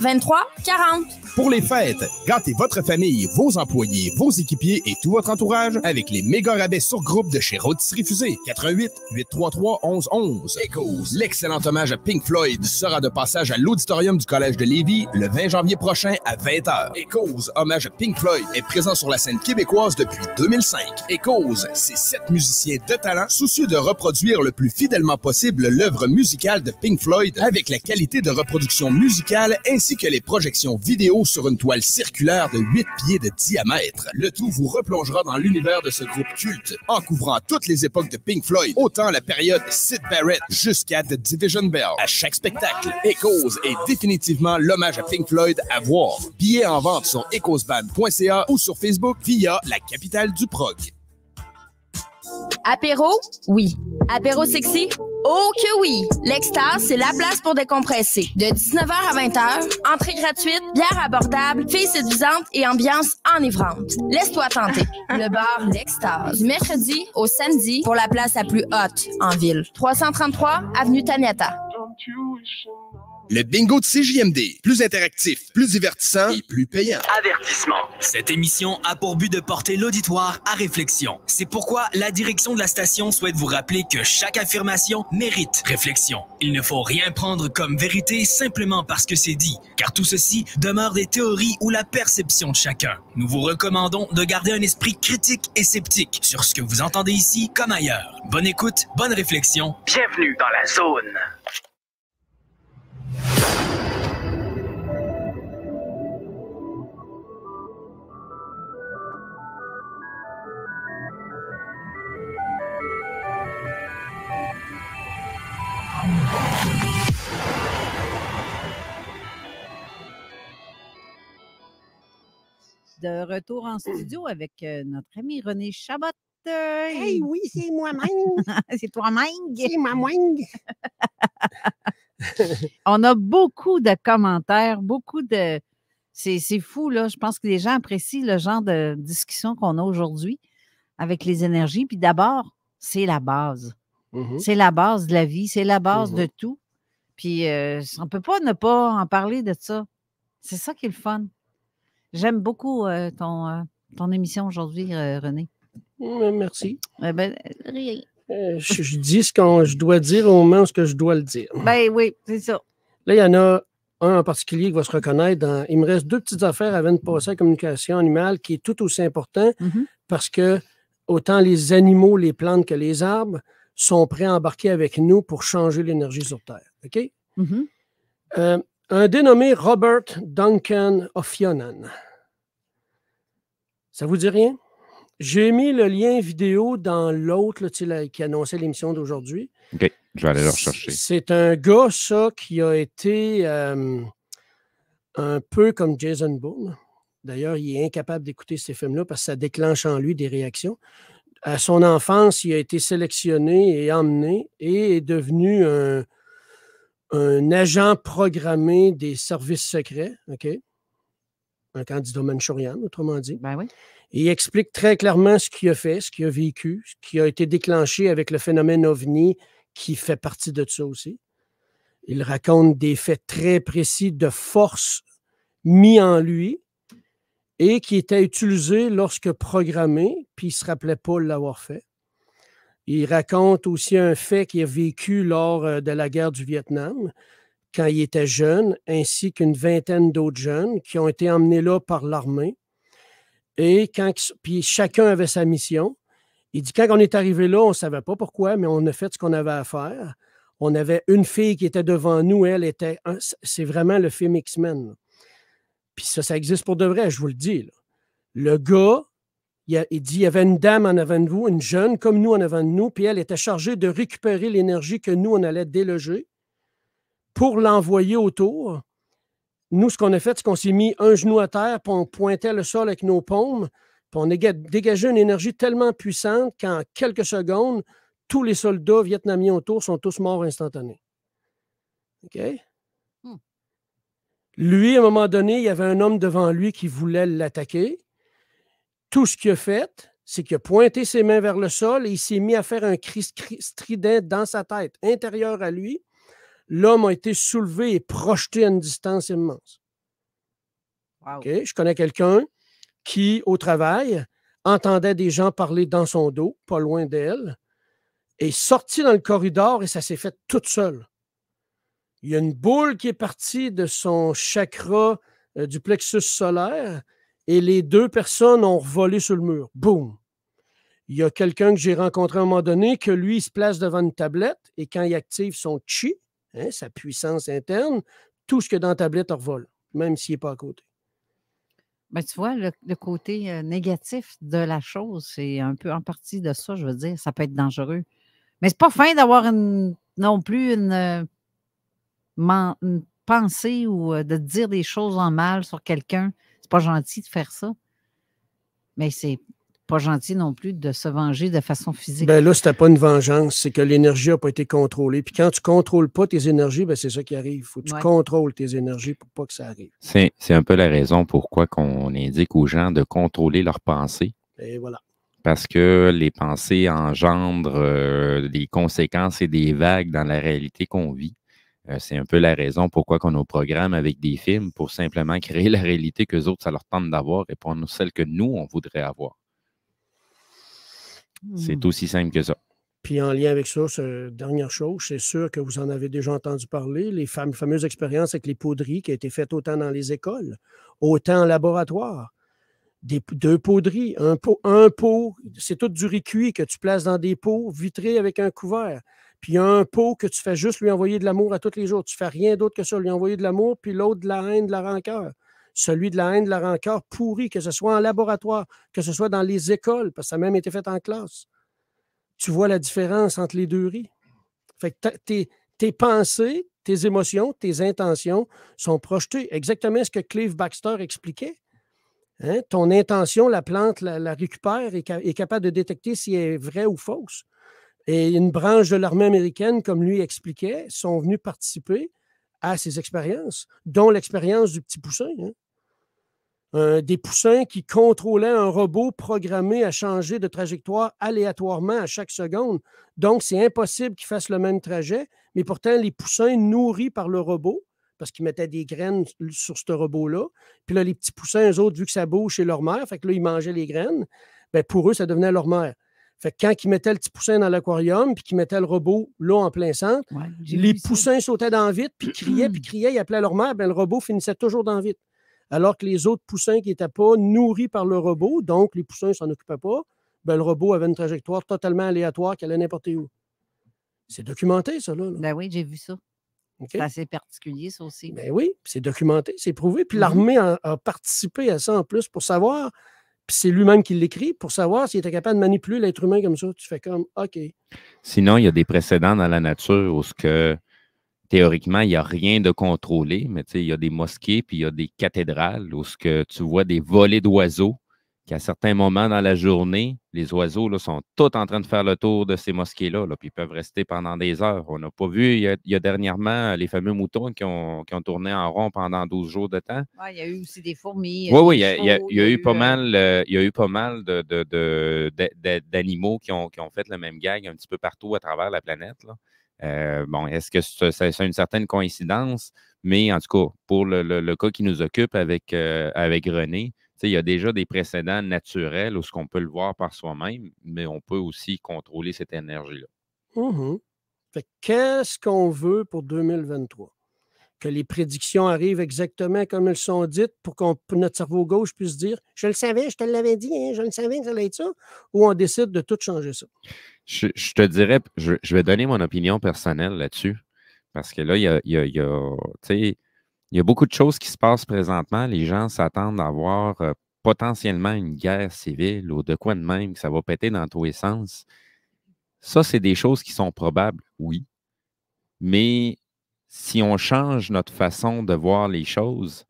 581-888-2340. Pour les fêtes, gâtez votre famille, vos employés, vos équipiers et tout votre entourage avec les méga rabais sur groupe de chez Rôtisserie Fusée. 88-833-1111. Echoes, l'excellent hommage à Pink Floyd sera de passage à l'auditorium du Collège de Lévis le 20 janvier prochain à 20h. Echoes, hommage à Pink Floyd, est présent sur la scène québécoise depuis 2005. Echoes, c'est 7 musiciens de talent soucieux de reproduire le plus fidèlement possible l'œuvre musicale de Pink Floyd avec la qualité de reproduction musicale ainsi que les projections vidéo sur une toile circulaire de 8 pieds de diamètre. Le tout vous replongera dans l'univers de ce groupe culte en couvrant toutes les époques de Pink Floyd, autant la période Syd Barrett jusqu'à The Division Bell. À chaque spectacle, Echoes est définitivement l'hommage à Pink Floyd à voir. Billets en vente sur echoesband.ca ou sur Facebook via la capitale du prog. Apéro? Oui. Apéro sexy? Oh que oui! L'Extase, c'est la place pour décompresser. De 19h à 20h, entrée gratuite, bière abordable, filles séduisantes et ambiance enivrante. Laisse-toi tenter. Le bar L'Extase. Du mercredi au samedi pour la place la plus haute en ville. 333 avenue Taniata. Le bingo de CJMD. Plus interactif, plus divertissant et plus payant. Avertissement. Cette émission a pour but de porter l'auditoire à réflexion. C'est pourquoi la direction de la station souhaite vous rappeler que chaque affirmation mérite réflexion. Il ne faut rien prendre comme vérité simplement parce que c'est dit, car tout ceci demeure des théories ou la perception de chacun. Nous vous recommandons de garder un esprit critique et sceptique sur ce que vous entendez ici comme ailleurs. Bonne écoute, bonne réflexion. Bienvenue dans la zone. De retour en studio avec notre ami René Chabot. Hey, oui, c'est moi-même. C'est toi-même. C'est moi-même. On a beaucoup de commentaires, beaucoup de... C'est fou, là. Je pense que les gens apprécient le genre de discussion qu'on a aujourd'hui avec les énergies. Puis d'abord, c'est la base. C'est la base de la vie. C'est la base de tout. Puis on ne peut pas ne pas en parler de ça. C'est ça qui est le fun. J'aime beaucoup ton émission aujourd'hui, René. Merci. Rien. Je dis ce que je dois dire au moment où je dois le dire. Ben oui, c'est ça. Là, il y en a un en particulier qui va se reconnaître. Il me reste 2 petites affaires avant de passer à la communication animale qui est tout aussi important parce que autant les animaux, les plantes que les arbres sont prêts à embarquer avec nous pour changer l'énergie sur Terre. OK? Un dénommé Robert Duncan O'Fionnan. Ça vous dit rien? J'ai mis le lien vidéo dans l'autre qui annonçait l'émission d'aujourd'hui. OK, je vais aller le rechercher. C'est un gars, ça, qui a été un peu comme Jason Bourne. D'ailleurs, il est incapable d'écouter ces films-là parce que ça déclenche en lui des réactions. À son enfance, il a été sélectionné et emmené et est devenu un agent programmé des services secrets, OK? Un candidat manchourien, autrement dit. Ben oui. Il explique très clairement ce qu'il a fait, ce qu'il a vécu, ce qui a été déclenché avec le phénomène OVNI qui fait partie de ça aussi. Il raconte des faits très précis de force mis en lui et qui étaient utilisés lorsque programmé, puis il ne se rappelait pas l'avoir fait. Il raconte aussi un fait qu'il a vécu lors de la guerre du Vietnam, quand il était jeune, ainsi qu'une vingtaine d'autres jeunes qui ont été emmenés là par l'armée. Et puis chacun avait sa mission. Il dit, quand on est arrivé là, on ne savait pas pourquoi, mais on a fait ce qu'on avait à faire. On avait une fille qui était devant nous, c'est vraiment le film X-Men. Puis ça existe pour de vrai, je vous le dis. Là. Le gars, il dit, il y avait une dame en avant de vous, une jeune comme nous en avant de nous, puis elle était chargée de récupérer l'énergie que nous, on allait déloger pour l'envoyer autour. Nous, ce qu'on a fait, c'est qu'on s'est mis un genou à terre, puis on pointait le sol avec nos paumes, puis on a dégagé une énergie tellement puissante qu'en quelques secondes, tous les soldats vietnamiens autour sont tous morts instantanés. OK? Lui, à un moment donné, il y avait un homme devant lui qui voulait l'attaquer. Tout ce qu'il a fait, c'est qu'il a pointé ses mains vers le sol et il s'est mis à faire un cri strident dans sa tête, intérieur à lui. L'homme a été soulevé et projeté à une distance immense. Wow. Okay? Je connais quelqu'un qui, au travail, entendait des gens parler dans son dos, pas loin d'elle, est sorti dans le corridor et ça s'est fait toute seule. Il y a une boule qui est partie de son chakra du plexus solaire et les 2 personnes ont volé sur le mur. Boum! Il y a quelqu'un que j'ai rencontré à un moment donné que lui, il se place devant une tablette et quand il active son chi, sa puissance interne, tout ce que dans la tablette revole, même s'il n'est pas à côté. Ben, tu vois, le côté négatif de la chose, c'est un peu en partie de ça, je veux dire. Ça peut être dangereux. Mais c'est pas fin d'avoir non plus une pensée ou de dire des choses en mal sur quelqu'un. C'est pas gentil de faire ça. Mais c'est pas gentil non plus de se venger de façon physique. Ben là, c'était pas une vengeance, c'est que l'énergie n'a pas été contrôlée. Puis quand tu ne contrôles pas tes énergies, ben c'est ça qui arrive. Il faut que tu contrôles tes énergies pour pas que ça arrive. C'est un peu la raison pourquoi on indique aux gens de contrôler leurs pensées. Et voilà. Parce que les pensées engendrent des conséquences et des vagues dans la réalité qu'on vit. C'est un peu la raison pourquoi on nous programme avec des films pour simplement créer la réalité qu'eux autres, ça leur tente d'avoir et pas celle que nous, on voudrait avoir. C'est aussi simple que ça. Puis en lien avec ça, dernière chose, c'est sûr que vous en avez déjà entendu parler, les fameuses expériences avec les poudries qui ont été faites autant dans les écoles, autant en laboratoire. 2 poudries, un pot, c'est tout du riz cuit que tu places dans des pots vitrés avec un couvert. Puis il y a un pot que tu fais juste lui envoyer de l'amour à tous les jours. Tu ne fais rien d'autre que ça, lui envoyer de l'amour, puis l'autre de la haine, de la rancœur. Celui de la haine, de la rancœur pourri, que ce soit en laboratoire, que ce soit dans les écoles, parce que ça a même été fait en classe. Tu vois la différence entre les 2 riz. Fait que tes pensées, tes émotions, tes intentions sont projetées. Exactement ce que Clive Baxter expliquait. Hein? Ton intention, la plante la récupère et est capable de détecter si elle est vraie ou fausse. Et une branche de l'armée américaine, comme lui expliquait, sont venus participer à ces expériences, dont l'expérience du petit poussin. Hein? Des poussins qui contrôlaient un robot programmé à changer de trajectoire aléatoirement à chaque seconde. Donc, c'est impossible qu'ils fassent le même trajet, mais pourtant, les poussins nourris par le robot, parce qu'ils mettaient des graines sur ce robot-là, puis là, les petits poussins, eux autres, vu que ça bouge chez leur mère, fait que là, ils mangeaient les graines, bien, pour eux, ça devenait leur mère. Fait que quand ils mettaient le petit poussin dans l'aquarium, puis qu'ils mettaient le robot là en plein centre, les poussins sautaient dans le vide, puis criaient, ils appelaient leur mère, bien, le robot finissait toujours dans le vide. Alors que les autres poussins qui n'étaient pas nourris par le robot, donc les poussins ne s'en occupaient pas, bien, le robot avait une trajectoire totalement aléatoire qui allait n'importe où. C'est documenté, ça, là. Ben oui, j'ai vu ça. Okay. C'est assez particulier, ça aussi. Ben oui, c'est documenté, c'est prouvé. Puis l'armée a participé à ça en plus pour savoir, puis c'est lui-même qui l'écrit, pour savoir s'il était capable de manipuler l'être humain comme ça. Tu fais comme, OK. Sinon, il y a des précédents dans la nature où théoriquement, il n'y a rien de contrôlé, mais il y a des mosquées puis il y a des cathédrales où tu vois des volées d'oiseaux qu'à certains moments dans la journée, les oiseaux là, sont tous en train de faire le tour de ces mosquées-là, puis ils peuvent rester pendant des heures. On n'a pas vu, il y a dernièrement les fameux moutons qui ont tourné en rond pendant 12 jours de temps. Ouais, il y a eu aussi des fourmis. Oui, il y a eu pas mal d'animaux qui ont fait le même gag un petit peu partout à travers la planète, là. Bon, est-ce que c'est une certaine coïncidence? Mais en tout cas, pour le cas qui nous occupe avec René, il y a déjà des précédents naturels où on peut le voir par soi-même, mais on peut aussi contrôler cette énergie-là. Fait qu'est-ce qu'on veut pour 2023? Que les prédictions arrivent exactement comme elles sont dites pour que notre cerveau gauche puisse dire « Je le savais, je te l'avais dit, hein, je le savais que ça allait être ça » ou on décide de tout changer ça? Je te dirais, je vais donner mon opinion personnelle là-dessus, parce que là, il y a beaucoup de choses qui se passent présentement. Les gens s'attendent à avoir potentiellement une guerre civile ou de quoi de même, que ça va péter dans tous les sens. Ça, c'est des choses qui sont probables, oui. Mais si on change notre façon de voir les choses,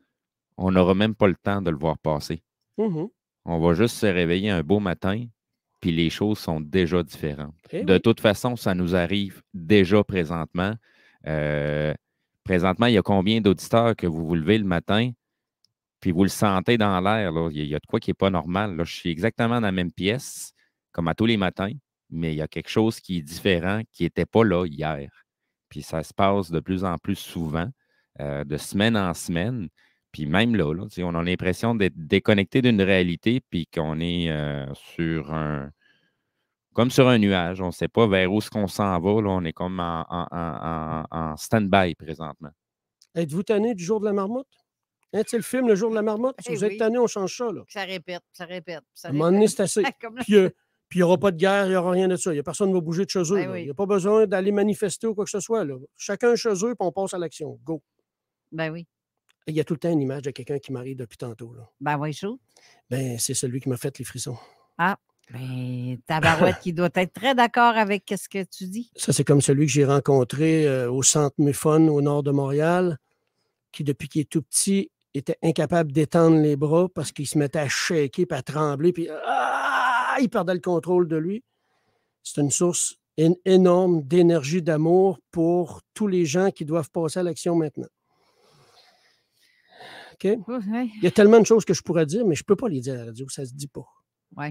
on n'aura même pas le temps de le voir passer. On va juste se réveiller un beau matin, puis les choses sont déjà différentes. De toute façon, ça nous arrive déjà présentement. Présentement, il y a combien d'auditeurs que vous vous levez le matin, puis vous le sentez dans l'air? Il y a de quoi qui n'est pas normal. Là. Je suis exactement dans la même pièce, comme à tous les matins, mais il y a quelque chose qui est différent, qui n'était pas là hier. Puis ça se passe de plus en plus souvent, de semaine en semaine. Puis même là on a l'impression d'être déconnecté d'une réalité, puis qu'on est comme sur un nuage. On ne sait pas vers où est-ce qu'on s'en va. Là. On est comme en stand-by présentement. Êtes-vous tanné du jour de la marmotte? Hein, tu sais, le film Le jour de la marmotte? Si vous êtes tanné, on change ça. Là. Ça répète, ça répète. À un moment donné, c'est assez. Puis il n'y aura pas de guerre, il n'y aura rien de ça. Il n'y a personne qui va bouger de chez eux. Il n'y a pas besoin d'aller manifester ou quoi que ce soit. Là. Chacun chez eux, puis on passe à l'action. Go. Ben oui. Il y a tout le temps une image de quelqu'un qui m'arrive depuis tantôt. Là. Ben oui, chaud. Ben, c'est celui qui m'a fait les frissons. Ah, ben, tabarouette qui doit être très d'accord avec ce que tu dis. Ça, c'est comme celui que j'ai rencontré au centre Mufon, au nord de Montréal, qui, depuis qu'il est tout petit, était incapable d'étendre les bras parce qu'il se mettait à shaker puis à trembler, puis il perdait le contrôle de lui. C'est une source énorme d'énergie, d'amour pour tous les gens qui doivent passer à l'action maintenant. OK? Ouais. Il y a tellement de choses que je pourrais dire, mais je ne peux pas les dire à la radio, ça ne se dit pas. Oui.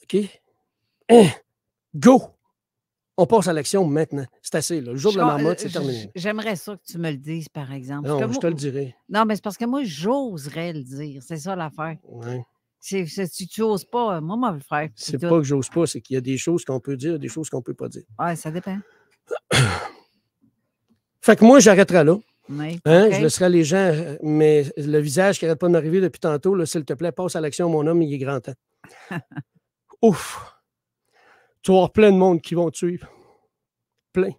OK? Go! On passe à l'action maintenant. C'est assez. Là. Le jour de la marmotte, c'est terminé. J'aimerais ça que tu me le dises, par exemple. Non, je te le dirai. Non, mais c'est parce que moi, j'oserais le dire. C'est ça l'affaire. Oui. Si tu n'oses pas, moi, je vais le faire. C'est pas que j'ose pas, c'est qu'il y a des choses qu'on peut dire et des choses qu'on ne peut pas dire. Oui, ça dépend. Fait que moi, j'arrêterai là. Oui, hein? okay. Je laisserai les gens, mais le visage qui n'arrête pas de m'arriver depuis tantôt, là, s'il te plaît, passe à l'action, mon homme, il est grand temps. Ouf! Tu vas avoir plein de monde qui vont te suivre. Plein.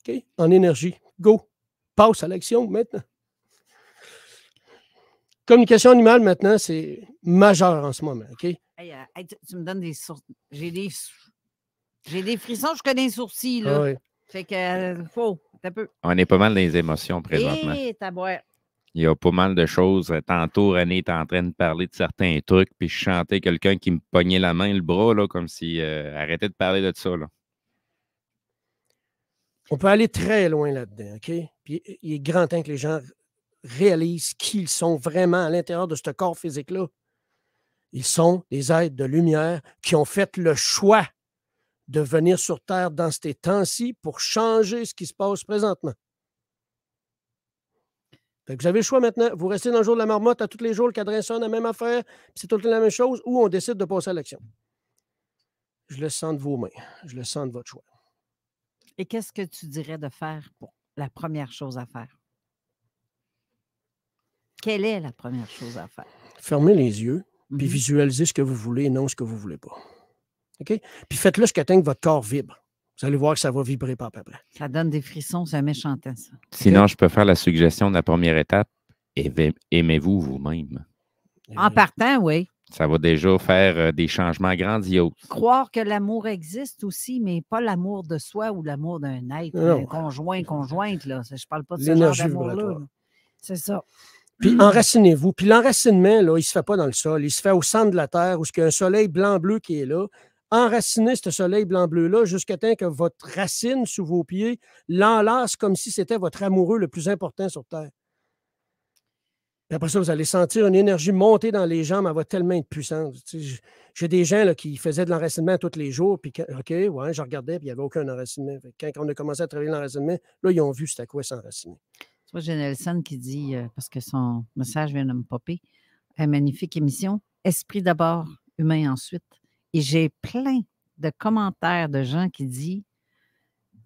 OK? En énergie. Go! Passe à l'action maintenant. Communication animale, maintenant, c'est majeur en ce moment. OK? Hey, tu me donnes des sourcils. J'ai des frissons, je connais les sourcils. Là. Ah oui. Fait que, faut, un peu. On est pas mal dans les émotions présentement. Il y a pas mal de choses. Tantôt, René était en train de parler de certains trucs, puis je chantais quelqu'un qui me pognait la main, le bras, là, comme s'il arrêtait de parler de ça. Là. On peut aller très loin là-dedans, OK? Puis il est grand temps que les gens réalisent qui ils sont vraiment à l'intérieur de ce corps physique-là. Ils sont des êtres de lumière qui ont fait le choix de venir sur Terre dans ces temps-ci pour changer ce qui se passe présentement. Fait que vous avez le choix maintenant. Vous restez dans le jour de la marmotte à tous les jours, le cadran sonne, la même affaire, puis c'est tout le temps la même chose, ou on décide de passer à l'action. Je le sens de vos mains. Je le sens de votre choix. Et qu'est-ce que tu dirais de faire pour la première chose à faire? Quelle est la première chose à faire? Fermez les yeux, puis visualisez ce que vous voulez et non ce que vous ne voulez pas. OK? Puis faites-le jusqu'à temps que votre corps vibre. Vous allez voir que ça va vibrer pas à peu près. Ça donne des frissons, c'est un méchant temps, ça. Sinon, je peux faire la suggestion de la première étape. Aimez-vous vous-même. En partant, oui. Ça va déjà faire des changements grandioses. Croire que l'amour existe aussi, mais pas l'amour de soi ou l'amour d'un être, Non. un conjoint, conjointe. Là. Je ne parle pas de ce genre L'énergie d'amour-là. vibratoire. Là. C'est ça. Puis enracinez-vous. Puis l'enracinement, là, il ne se fait pas dans le sol. Il se fait au centre de la Terre où il y a un soleil blanc-bleu qui est là. Enracinez ce soleil blanc-bleu-là jusqu'à temps que votre racine sous vos pieds l'enlace comme si c'était votre amoureux le plus important sur Terre. Puis après ça, vous allez sentir une énergie monter dans les jambes. Elle va tellement être puissante. Tu sais, j'ai des gens là, qui faisaient de l'enracinement tous les jours. Puis, OK, ouais, je regardais, puis il n'y avait aucun enracinement. Fait que quand on a commencé à travailler l'enracinement, là, ils ont vu c'était quoi s'enraciner. Tu vois, j'ai Nelson qui dit, parce que son message vient de me popper, une magnifique émission, esprit d'abord, humain ensuite. Et j'ai plein de commentaires de gens qui disent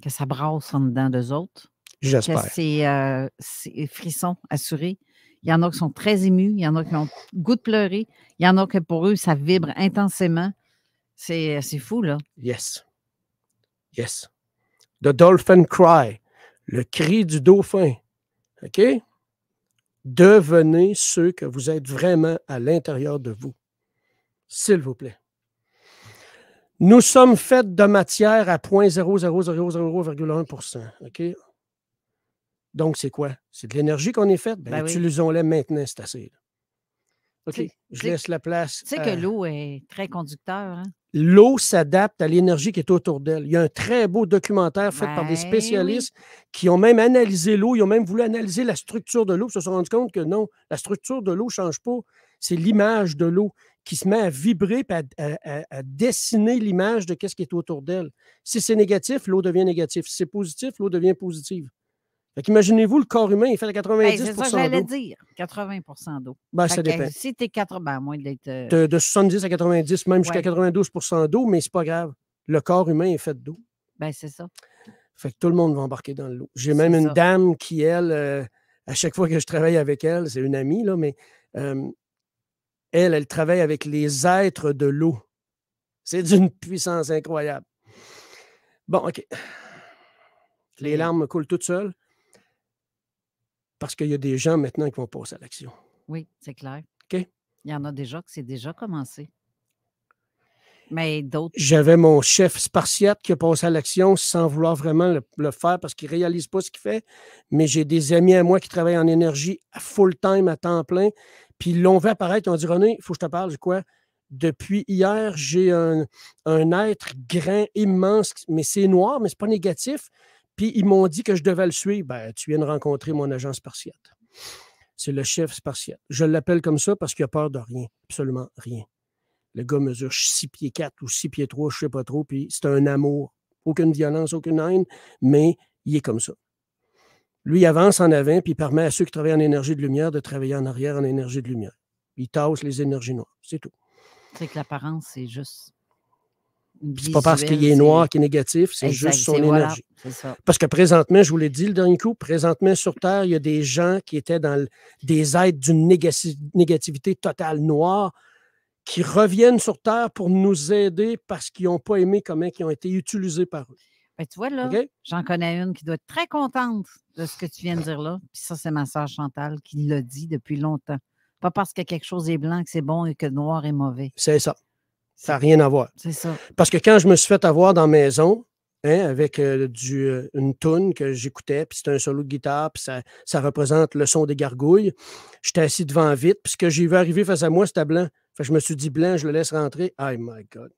que ça brasse en dedans d'eux autres. J'espère. Que c'est frisson assuré. Il y en a qui sont très émus, il y en a qui ont le goût de pleurer, il y en a que pour eux, ça vibre intensément. C'est fou, là. Yes. Yes. The dolphin cry. Le cri du dauphin. OK? Devenez ceux que vous êtes vraiment à l'intérieur de vous. S'il vous plaît. Nous sommes faits de matière à 0.00001%. OK? Donc, c'est quoi? C'est de l'énergie qu'on est faite? Ben, oui. utilisons-la maintenant, c'est assez. OK, je laisse la place. Tu sais que l'eau est très conducteur, hein? L'eau s'adapte à l'énergie qui est autour d'elle. Il y a un très beau documentaire fait par des spécialistes qui ont même analysé l'eau. Ils ont même voulu analyser la structure de l'eau. Ils se sont rendus compte que non, la structure de l'eau ne change pas. C'est l'image de l'eau qui se met à vibrer et à dessiner l'image de ce qui est autour d'elle. Si c'est négatif, l'eau devient négative. Si c'est positif, l'eau devient positive. Imaginez-vous, le corps humain, il fait 90 d'eau. C'est ça que j'allais dire, 80 d'eau. Ben, ça dépend. Si tu es 80, à moins d'être... De 70 à 90, même jusqu'à 92 d'eau, mais c'est pas grave. Le corps humain est fait d'eau. Ben, c'est ça. Fait que tout le monde va embarquer dans l'eau. J'ai même une dame qui, elle, à chaque fois que je travaille avec elle, c'est une amie, là, mais elle travaille avec les êtres de l'eau. C'est d'une puissance incroyable. Bon, OK. Les larmes me coulent toutes seules. Parce qu'il y a des gens maintenant qui vont passer à l'action. Oui, c'est clair. OK? Il y en a déjà que c'est déjà commencé. Mais d'autres... J'avais mon chef spartiate qui a passé à l'action sans vouloir vraiment le faire parce qu'il ne réalise pas ce qu'il fait. Mais j'ai des amis à moi qui travaillent en énergie à full-time, à temps plein. Puis ils l'ont vu apparaître. Ils ont dit, René, il faut que je te parle. Quoi? Depuis hier, j'ai un être grand, immense, mais c'est noir, mais ce n'est pas négatif. Puis ils m'ont dit que je devais le suivre. Ben, tu viens de rencontrer mon agent spartiate. C'est le chef spartiate. Je l'appelle comme ça parce qu'il a peur de rien. Absolument rien. Le gars mesure 6 pieds 4 ou 6 pieds 3, je ne sais pas trop. Puis c'est un amour. Aucune violence, aucune haine, mais il est comme ça. Lui, il avance en avant, puis il permet à ceux qui travaillent en énergie de lumière de travailler en arrière en énergie de lumière. Il tasse les énergies noires. C'est tout. C'est que l'apparence, c'est juste... C'est pas parce qu'il est noir qu'il est négatif, c'est juste son énergie. Ça. Parce que présentement, je vous l'ai dit le dernier coup, présentement sur Terre, il y a des gens qui étaient dans des êtres d'une négativité totale noire qui reviennent sur Terre pour nous aider parce qu'ils n'ont pas aimé comment ils ont été utilisés par eux. Ben, tu vois, là, j'en connais une qui doit être très contente de ce que tu viens de dire là. Puis ça, c'est ma sœur Chantal qui l'a dit depuis longtemps. Pas parce que quelque chose est blanc que c'est bon et que le noir est mauvais. C'est ça. Ça n'a rien à voir. C'est ça. Parce que quand je me suis fait avoir dans la maison, avec une toune que j'écoutais, puis c'était un solo de guitare, puis ça représente le son des gargouilles, j'étais assis devant vite, puis ce que j'ai vu arriver face à moi, c'était blanc. Fait que je me suis dit, blanc, je le laisse rentrer. Oh my God.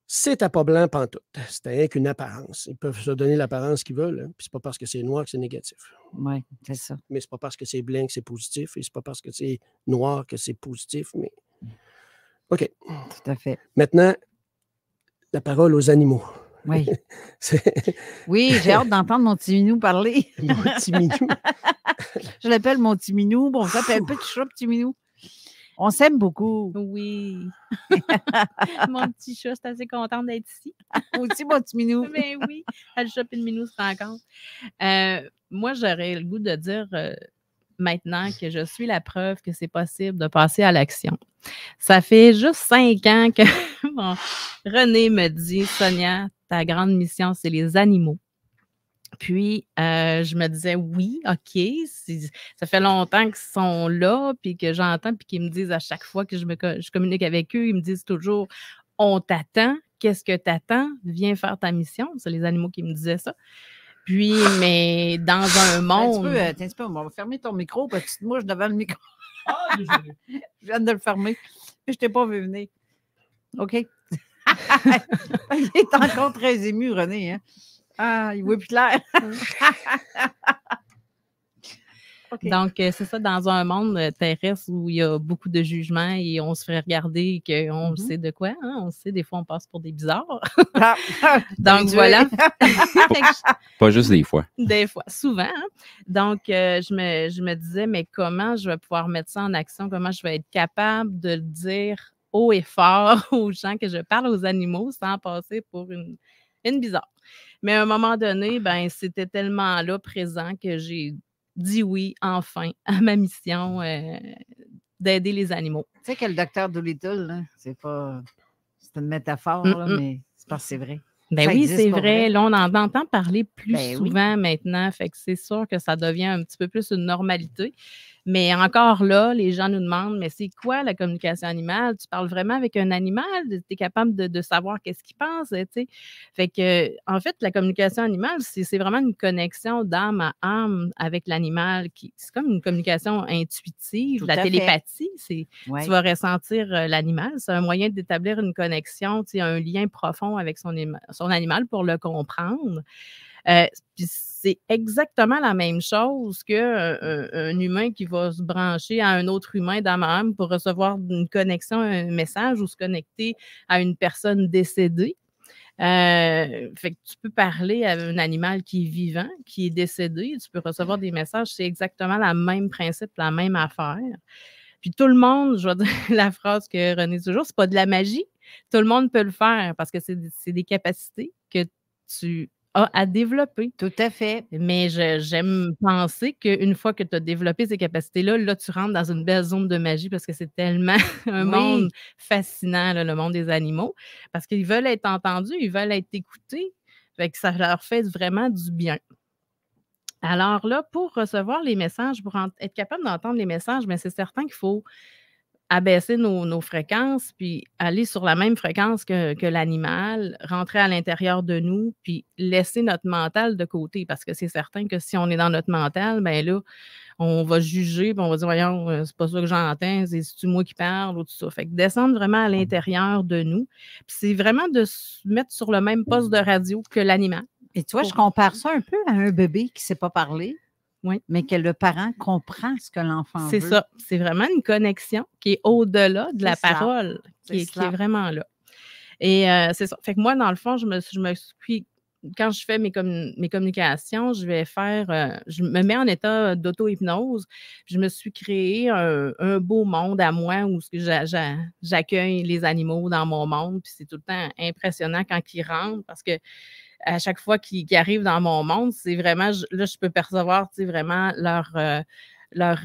C'était pas blanc pantoute. C'était rien qu'une apparence. Ils peuvent se donner l'apparence qu'ils veulent, hein, puis c'est pas parce que c'est noir que c'est négatif. Oui, c'est ça. Mais c'est pas parce que c'est blanc que c'est positif, et c'est pas parce que c'est noir que c'est positif, mais... OK. Tout à fait. Maintenant, la parole aux animaux. Oui. Oui, j'ai hâte d'entendre mon petit minou parler. Mon petit minou. Je l'appelle mon petit minou. Bon, ça s'appelle Petit Chat, Petit Minou. On s'aime beaucoup. Oui. Mon petit chat, c'est assez contente d'être ici. Aussi, mon petit minou. Ben oui, le chat et le minou se rencontrent. Moi, j'aurais le goût de dire maintenant que je suis la preuve que c'est possible de passer à l'action. Ça fait juste 5 ans que René me dit, Sonia, ta grande mission, c'est les animaux. Puis, je me disais, oui, OK, ça fait longtemps qu'ils sont là, puis que j'entends, puis qu'ils me disent à chaque fois que je communique avec eux, ils me disent toujours, on t'attend, qu'est-ce que t'attends? Viens faire ta mission. C'est les animaux qui me disaient ça. Puis, mais dans un monde... Un petit peu, on va fermer ton micro, petite mouche devant le micro. Ah, désolé. Je viens de le fermer. Je ne t'ai pas vu venir. OK. Il est encore très ému, René, hein? Ah, il voit plus clair. Okay. Donc, c'est ça, dans un monde terrestre où il y a beaucoup de jugements et on se fait regarder et qu'on sait de quoi. Hein? On sait, des fois, on passe pour des bizarres. Donc, voilà. Pas juste des fois. Des fois, souvent. Hein? Donc, je me disais, mais comment je vais pouvoir mettre ça en action? Comment je vais être capable de le dire haut et fort aux gens que je parle aux animaux sans passer pour une bizarre. Mais à un moment donné, ben, c'était tellement là, présent, que j'ai dit oui, enfin, à ma mission d'aider les animaux. Tu sais que le docteur Dolittle, c'est une métaphore, là, mais c'est parce que c'est vrai. Ben oui, c'est vrai. Là, on en entend parler plus souvent maintenant. Fait que c'est sûr que ça devient un petit peu plus une normalité. Mais encore là, les gens nous demandent, mais c'est quoi la communication animale? Tu parles vraiment avec un animal? Tu es capable de savoir qu'est-ce qu'il pense? Tu sais? Fait que, en fait, la communication animale, c'est vraiment une connexion d'âme à âme avec l'animal. C'est comme une communication intuitive. La télépathie, tu vas ressentir l'animal. C'est un moyen d'établir une connexion, un lien profond avec son animal pour le comprendre. Puis c'est exactement la même chose qu'un humain qui va se brancher à un autre humain d'âme à âme pour recevoir une connexion, un message ou se connecter à une personne décédée. Fait que tu peux parler à un animal qui est vivant, qui est décédé, tu peux recevoir des messages, c'est exactement le même principe, la même affaire. Puis tout le monde, je vais dire la phrase que René dit toujours, c'est pas de la magie, tout le monde peut le faire parce que c'est des capacités que tu à développer. Tout à fait. Mais j'aime penser qu'une fois que tu as développé ces capacités-là, là, tu rentres dans une belle zone de magie parce que c'est tellement un monde fascinant, là, le monde des animaux, parce qu'ils veulent être entendus, ils veulent être écoutés. Fait que ça leur fait vraiment du bien. Alors là, pour recevoir les messages, pour être capable d'entendre les messages, bien, c'est certain qu'il faut abaisser nos fréquences, puis aller sur la même fréquence que l'animal, rentrer à l'intérieur de nous, puis laisser notre mental de côté, parce que c'est certain que si on est dans notre mental, bien là, on va juger, puis on va dire, voyons, c'est pas ça que j'entends, c'est-tu moi qui parle ou tout ça. Fait que descendre vraiment à l'intérieur de nous, puis c'est vraiment de se mettre sur le même poste de radio que l'animal. Et tu vois, je compare ça un peu à un bébé qui ne sait pas parler. Oui. Mais que le parent comprend ce que l'enfant veut. C'est ça. C'est vraiment une connexion qui est au-delà de la parole, qui est vraiment là. Et c'est ça. Fait que moi, dans le fond, je me suis quand je fais mes communications, je vais faire, je me mets en état d'auto-hypnose. Je me suis créé un beau monde à moi où j'accueille les animaux dans mon monde. Puis c'est tout le temps impressionnant quand ils rentrent parce que à chaque fois qu'ils arrivent dans mon monde, c'est vraiment, là, je peux percevoir, tu sais, vraiment leur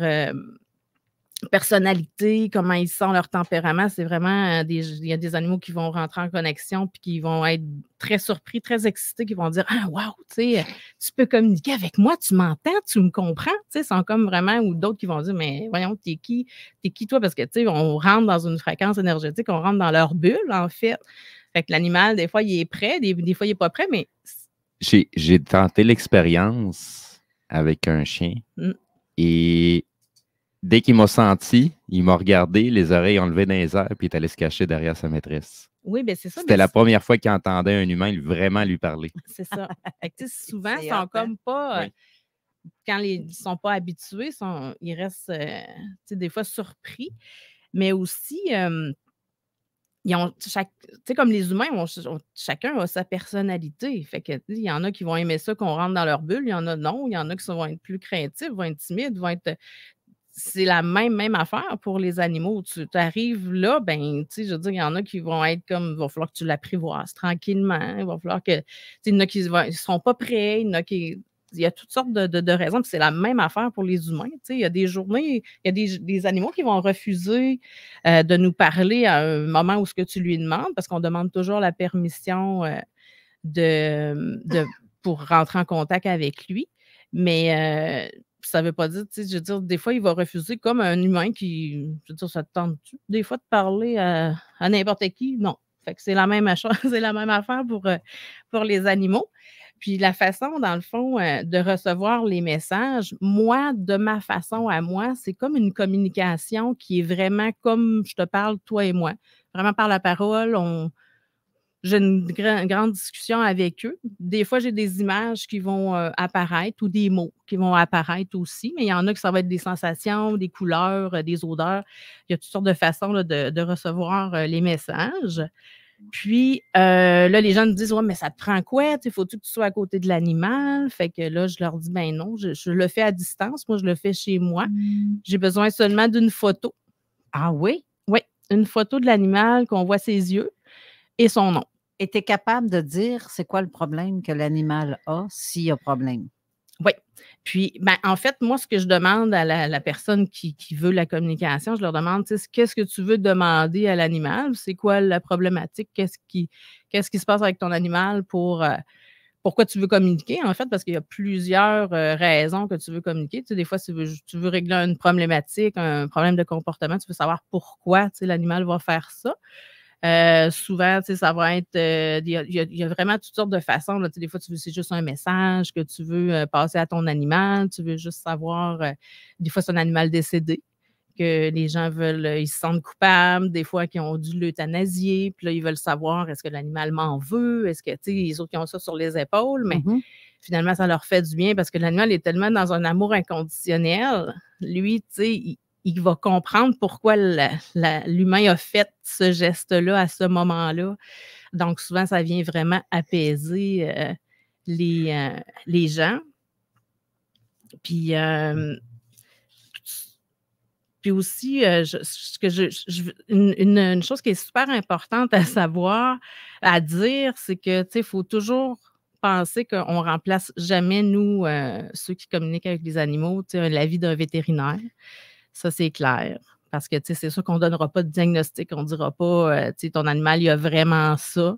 personnalité, comment ils sont, leur tempérament. C'est vraiment, il y a des animaux qui vont rentrer en connexion puis qui vont être très surpris, très excités, qui vont dire « Ah, wow, tu sais, tu peux communiquer avec moi, tu m'entends, tu me comprends? » Tu sais, ils sont comme vraiment, ou d'autres qui vont dire « Mais voyons, t'es qui toi? » Parce que, tu sais, on rentre dans une fréquence énergétique, on rentre dans leur bulle, en fait. Fait que l'animal, des fois, il est prêt, des fois, il n'est pas prêt, mais... J'ai tenté l'expérience avec un chien et dès qu'il m'a senti, il m'a regardé, les oreilles ont levé dans les airs, puis il est allé se cacher derrière sa maîtresse. Oui, bien, c'est ça. C'était la première fois qu'il entendait un humain vraiment lui parler. C'est ça. Fait que, souvent, ils sont comme pas... Quand ils ne sont pas habitués, ils restent des fois surpris, mais aussi... ils ont comme les humains, chacun a sa personnalité. Fait que il y en a qui vont aimer ça qu'on rentre dans leur bulle, il y en a non, il y en a qui vont être plus craintifs, vont être timides, vont être. c'est la même affaire pour les animaux. Tu arrives là, ben, tu sais, je veux dire, il y en a qui vont être comme, il va falloir que tu l'apprivoises tranquillement. Il va falloir que, tu sais, il y en a qui ne seront pas prêts, il y en a qui. Il y a toutes sortes de raisons, puis c'est la même affaire pour les humains. Tu sais, il y a des journées, il y a des animaux qui vont refuser de nous parler à un moment où ce que tu lui demandes, parce qu'on demande toujours la permission pour rentrer en contact avec lui. Mais ça ne veut pas dire, tu sais, je veux dire, des fois, il va refuser comme un humain qui, je veux dire, ça te tente-tu des fois de parler à n'importe qui? Non. Fait que c'est la même chose, c'est la même affaire pour les animaux. Puis la façon, dans le fond, de recevoir les messages, moi, de ma façon à moi, c'est comme une communication qui est vraiment comme je te parle, toi et moi. Vraiment par la parole, j'ai une grande discussion avec eux. Des fois, j'ai des images qui vont apparaître ou des mots qui vont apparaître aussi, mais il y en a que ça va être des sensations, des couleurs, des odeurs. Il y a toutes sortes de façons là, de recevoir les messages. Puis là, les gens me disent « Ouais, mais ça te prend quoi? Il faut que tu sois à côté de l'animal. » Fait que là, je leur dis « Ben non, je le fais à distance. Moi, je le fais chez moi. J'ai besoin seulement d'une photo. » Ah oui? Oui, une photo de l'animal, qu'on voit ses yeux et son nom. Et tu es capable de dire c'est quoi le problème que l'animal a s'il y a problème? Oui. Puis, ben, en fait, moi, ce que je demande à la personne qui veut la communication, je leur demande, qu'est-ce que tu veux demander à l'animal? C'est quoi la problématique? Qu'est-ce qui se passe avec ton animal pourquoi tu veux communiquer, en fait? Parce qu'il y a plusieurs raisons que tu veux communiquer. Tu sais, des fois, tu veux régler une problématique, un problème de comportement, tu veux savoir pourquoi l'animal va faire ça. Souvent, ça va être. Il y a vraiment toutes sortes de façons. Là, des fois, c'est juste un message que tu veux passer à ton animal. Tu veux juste savoir. Des fois, c'est un animal décédé que les gens veulent. Ils se sentent coupables. Des fois, qu'ils ont dû l'euthanasier. Puis là, ils veulent savoir est-ce que l'animal m'en veut? Est-ce que, les autres qui ont ça sur les épaules? Mais finalement, ça leur fait du bien parce que l'animal est tellement dans un amour inconditionnel. Lui, il va comprendre pourquoi l'humain a fait ce geste-là à ce moment-là. Donc, souvent, ça vient vraiment apaiser les gens. Puis aussi, une chose qui est super importante à savoir, à dire, c'est que, il faut toujours penser qu'on ne remplace jamais, nous, ceux qui communiquent avec les animaux, l'avis d'un vétérinaire. Ça, c'est clair. Parce que, c'est sûr qu'on ne donnera pas de diagnostic. On ne dira pas, ton animal, il a vraiment ça.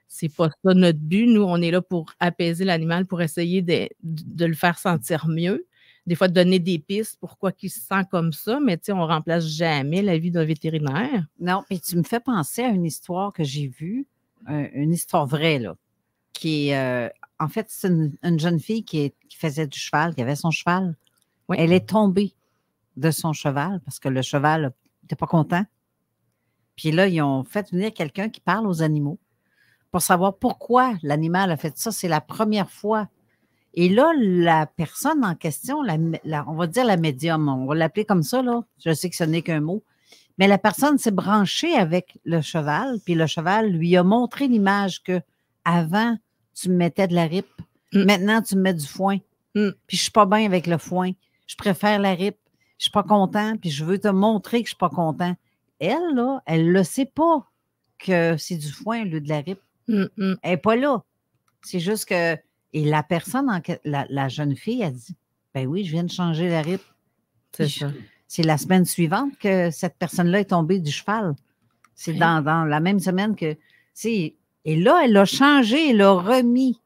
C'est pas ça notre but. Nous, on est là pour apaiser l'animal, pour essayer de le faire sentir mieux. Des fois, de donner des pistes pourquoi il se sent comme ça, mais on ne remplace jamais l'avis d'un vétérinaire. Non, et tu me fais penser à une histoire que j'ai vue, une histoire vraie, là, qui est, en fait, c'est une jeune fille qui faisait du cheval, qui avait son cheval. Oui. Elle est tombée de son cheval parce que le cheval n'était pas content. Puis là, ils ont fait venir quelqu'un qui parle aux animaux pour savoir pourquoi l'animal a fait ça. C'est la première fois. Et là, la personne en question, on va dire la médium, on va l'appeler comme ça, là. Je sais que ce n'est qu'un mot. Mais la personne s'est branchée avec le cheval, puis le cheval lui a montré l'image que avant, tu me mettais de la ripe. Maintenant, tu me mets du foin. Puis je ne suis pas bien avec le foin. Je préfère la ripe. Je ne suis pas content, puis je veux te montrer que je ne suis pas content. Elle, là, elle ne le sait pas que c'est du foin au lieu de la ripe. Elle n'est pas là. C'est juste que... Et la personne, la jeune fille, a dit, ben oui, je viens de changer la ripe. C'est ça. C'est la semaine suivante que cette personne-là est tombée du cheval. C'est dans la même semaine que... Et là, elle a changé, elle a remis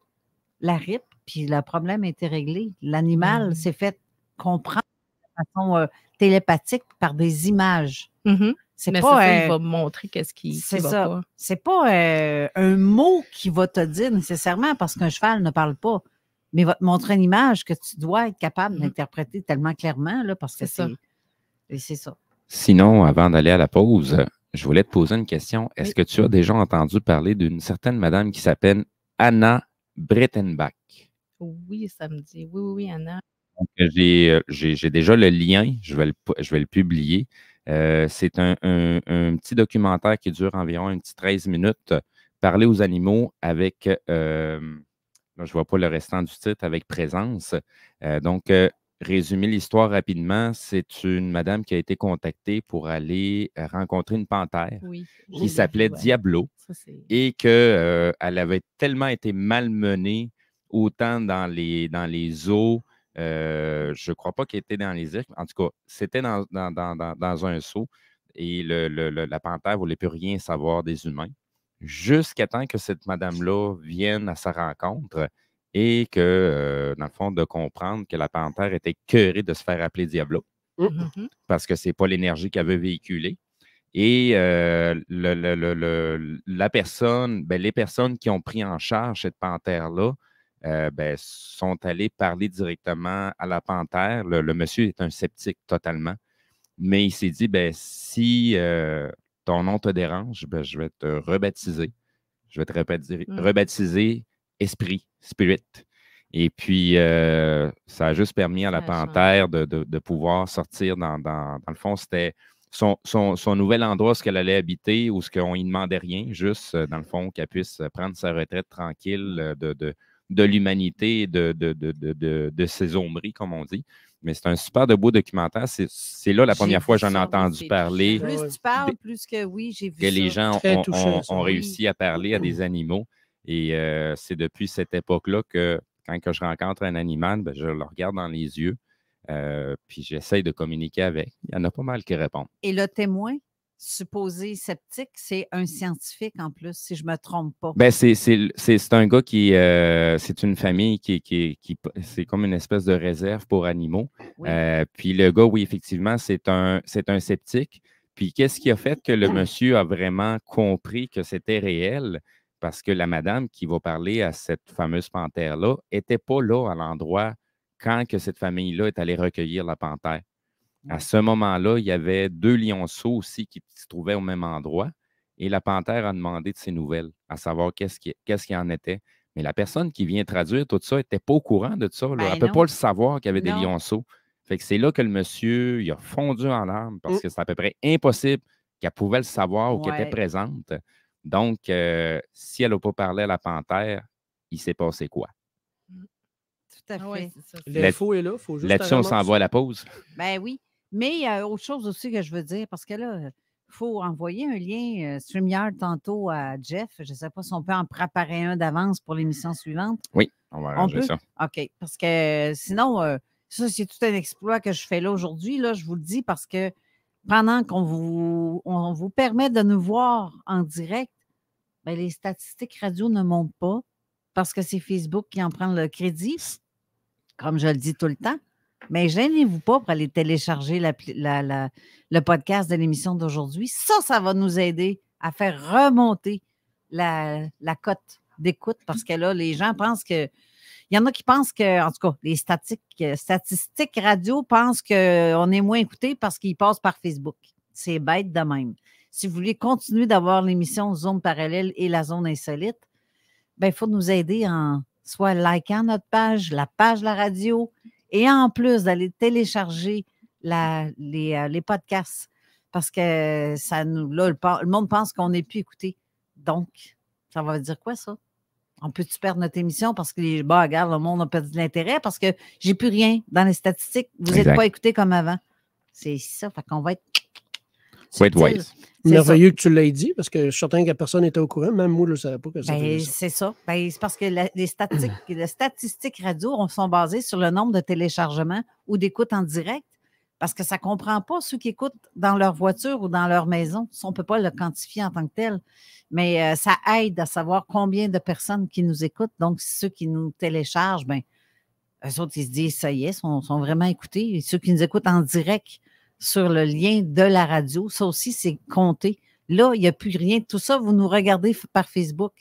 la ripe, puis le problème a été réglé. L'animal s'est fait comprendre de façon télépathique par des images. C'est pas, ça, il va montrer qu'est-ce qui va pas. C'est pas un mot qui va te dire nécessairement parce qu'un cheval ne parle pas, mais va te montrer une image que tu dois être capable d'interpréter tellement clairement là, parce que c'est ça. Sinon, avant d'aller à la pause, je voulais te poser une question. Est-ce que tu as déjà entendu parler d'une certaine madame qui s'appelle Anna Breitenbach? Oui, ça me dit. Oui, Anna. Donc, j'ai déjà le lien. Je vais le publier. C'est un petit documentaire qui dure environ un petit 13 minutes. Parler aux animaux avec, là, je ne vois pas le restant du titre, avec présence. Donc, résumer l'histoire rapidement, c'est une madame qui a été contactée pour aller rencontrer une panthère qui s'appelait Diablo et qu'elle avait tellement été malmenée, autant dans les eaux, je ne crois pas qu'elle était dans les îles, en tout cas, c'était dans un seau et la panthère ne voulait plus rien savoir des humains, jusqu'à temps que cette madame-là vienne à sa rencontre. Et que, dans le fond, de comprendre que la panthère était écœurée de se faire appeler Diablo parce que ce n'est pas l'énergie qu'elle veut véhiculer. Et la personne, les personnes qui ont pris en charge cette panthère-là sont allées parler directement à la panthère. Le monsieur est un sceptique totalement, mais il s'est dit, si ton nom te dérange, je vais te rebaptiser. Je vais te rebaptiser Esprit, Spirit. Et puis, ça a juste permis à la panthère de pouvoir sortir dans le fond, c'était son nouvel endroit, ce qu'elle allait habiter, où on ne lui demandait rien, juste, dans le fond, qu'elle puisse prendre sa retraite tranquille de l'humanité, de ses ombris, comme on dit. Mais c'est un super de beau documentaire. C'est là la première fois que j'en ai entendu parler. Plus tu parles, plus que oui, j'ai vu que les gens ont réussi à parler à des animaux. Et c'est depuis cette époque-là que quand je rencontre un animal, je le regarde dans les yeux, puis j'essaie de communiquer avec. Il y en a pas mal qui répondent. Et le témoin supposé sceptique, c'est un scientifique en plus, si je ne me trompe pas. C'est un gars qui... c'est une famille qui c'est comme une espèce de réserve pour animaux. Oui. Puis le gars, oui, effectivement, c'est un sceptique. Puis qu'est-ce qui a fait que le monsieur a vraiment compris que c'était réel? Parce que la madame qui va parler à cette fameuse panthère-là n'était pas là à l'endroit quand que cette famille-là est allée recueillir la panthère. À ce moment-là, il y avait 2 lionceaux aussi qui se trouvaient au même endroit et la panthère a demandé de ses nouvelles, à savoir qu'est-ce qui en était. Mais la personne qui vient traduire tout ça n'était pas au courant de ça. Elle ne peut pas le savoir qu'il y avait des lionceaux. Fait que c'est là que le monsieur il a fondu en larmes parce que c'est à peu près impossible qu'elle pouvait le savoir ou qu'elle était présente. Donc, si elle n'a pas parlé à la panthère, il s'est passé quoi? Tout à fait. L'info est là. Faut juste là-dessus, on s'en va à la pause. Ben oui. Mais il y a autre chose aussi que je veux dire, parce que là, il faut envoyer un lien StreamYard tantôt à Jeff. Je ne sais pas si on peut en préparer un d'avance pour l'émission suivante. Oui, on va arranger ça. OK. Parce que sinon, ça, c'est tout un exploit que je fais là aujourd'hui. Là, je vous le dis parce que pendant qu'on vous permet de nous voir en direct, les statistiques radio ne montent pas parce que c'est Facebook qui en prend le crédit, comme je le dis tout le temps. Mais gênez-vous pas pour aller télécharger le podcast de l'émission d'aujourd'hui. Ça va nous aider à faire remonter la cote d'écoute parce que là, les gens pensent que... Il y en a qui pensent que, en tout cas, les statistiques radio pensent qu'on est moins écouté parce qu'ils passent par Facebook. C'est bête de même. Si vous voulez continuer d'avoir l'émission Zone Parallèle et la Zone Insolite, il faut nous aider en soit likant notre page, la page de la radio, et en plus d'aller télécharger les podcasts parce que le monde pense qu'on n'est plus écouté. Donc, ça va dire quoi, ça? On peut-tu perdre notre émission parce que regarde, le monde a perdu de l'intérêt parce que j'ai plus rien dans les statistiques. Vous n'êtes pas écoutés comme avant. C'est ça, fait qu'on va être... wise. Merveilleux que tu l'aies dit, parce que je suis certain que personne n'était au courant. Même moi, je ne savais pas que ça faisait ça. C'est ça. C'est parce que les statistiques radio sont basées sur le nombre de téléchargements ou d'écoutes en direct, parce que ça ne comprend pas ceux qui écoutent dans leur voiture ou dans leur maison. Ça, on ne peut pas le quantifier en tant que tel. Mais ça aide à savoir combien de personnes qui nous écoutent. Donc, ceux qui nous téléchargent, eux autres, ils se disent, ça y est, sont vraiment écoutés. Et ceux qui nous écoutent en direct sur le lien de la radio, ça aussi, c'est compté. Là, il n'y a plus rien. Tout ça, vous nous regardez par Facebook.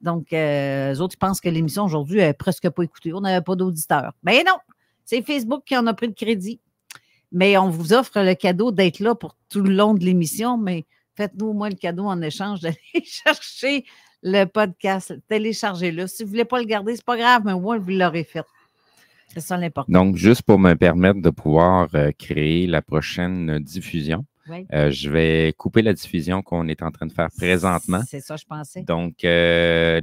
Donc, eux autres, ils pensent que l'émission aujourd'hui n'est presque pas écoutée. On n'avait pas d'auditeurs. Mais non, c'est Facebook qui en a pris le crédit. Mais on vous offre le cadeau d'être là pour tout le long de l'émission, mais faites-nous au moins le cadeau en échange d'aller chercher le podcast, téléchargez-le. Si vous ne voulez pas le garder, ce n'est pas grave, mais au moins, vous l'aurez fait. C'est ça l'important. Donc, juste pour me permettre de pouvoir créer la prochaine diffusion, Oui. Je vais couper la diffusion qu'on est en train de faire présentement. C'est ça, je pensais. Donc,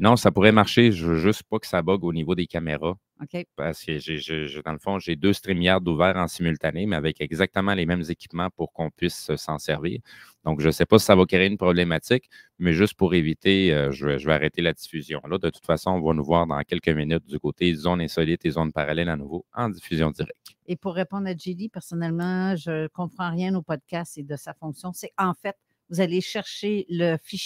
non, ça pourrait marcher. Je veux juste pas que ça bug au niveau des caméras. OK. Parce que dans le fond, j'ai 2 StreamYard ouverts en simultané, mais avec exactement les mêmes équipements pour qu'on puisse s'en servir. Donc, je ne sais pas si ça va créer une problématique, mais juste pour éviter, je vais arrêter la diffusion. Là, de toute façon, on va nous voir dans quelques minutes du côté zone insolite et zone parallèle à nouveau en diffusion directe. Et pour répondre à Julie, personnellement, je ne comprends rien au podcast et de sa fonction. C'est en fait, vous allez chercher le fichier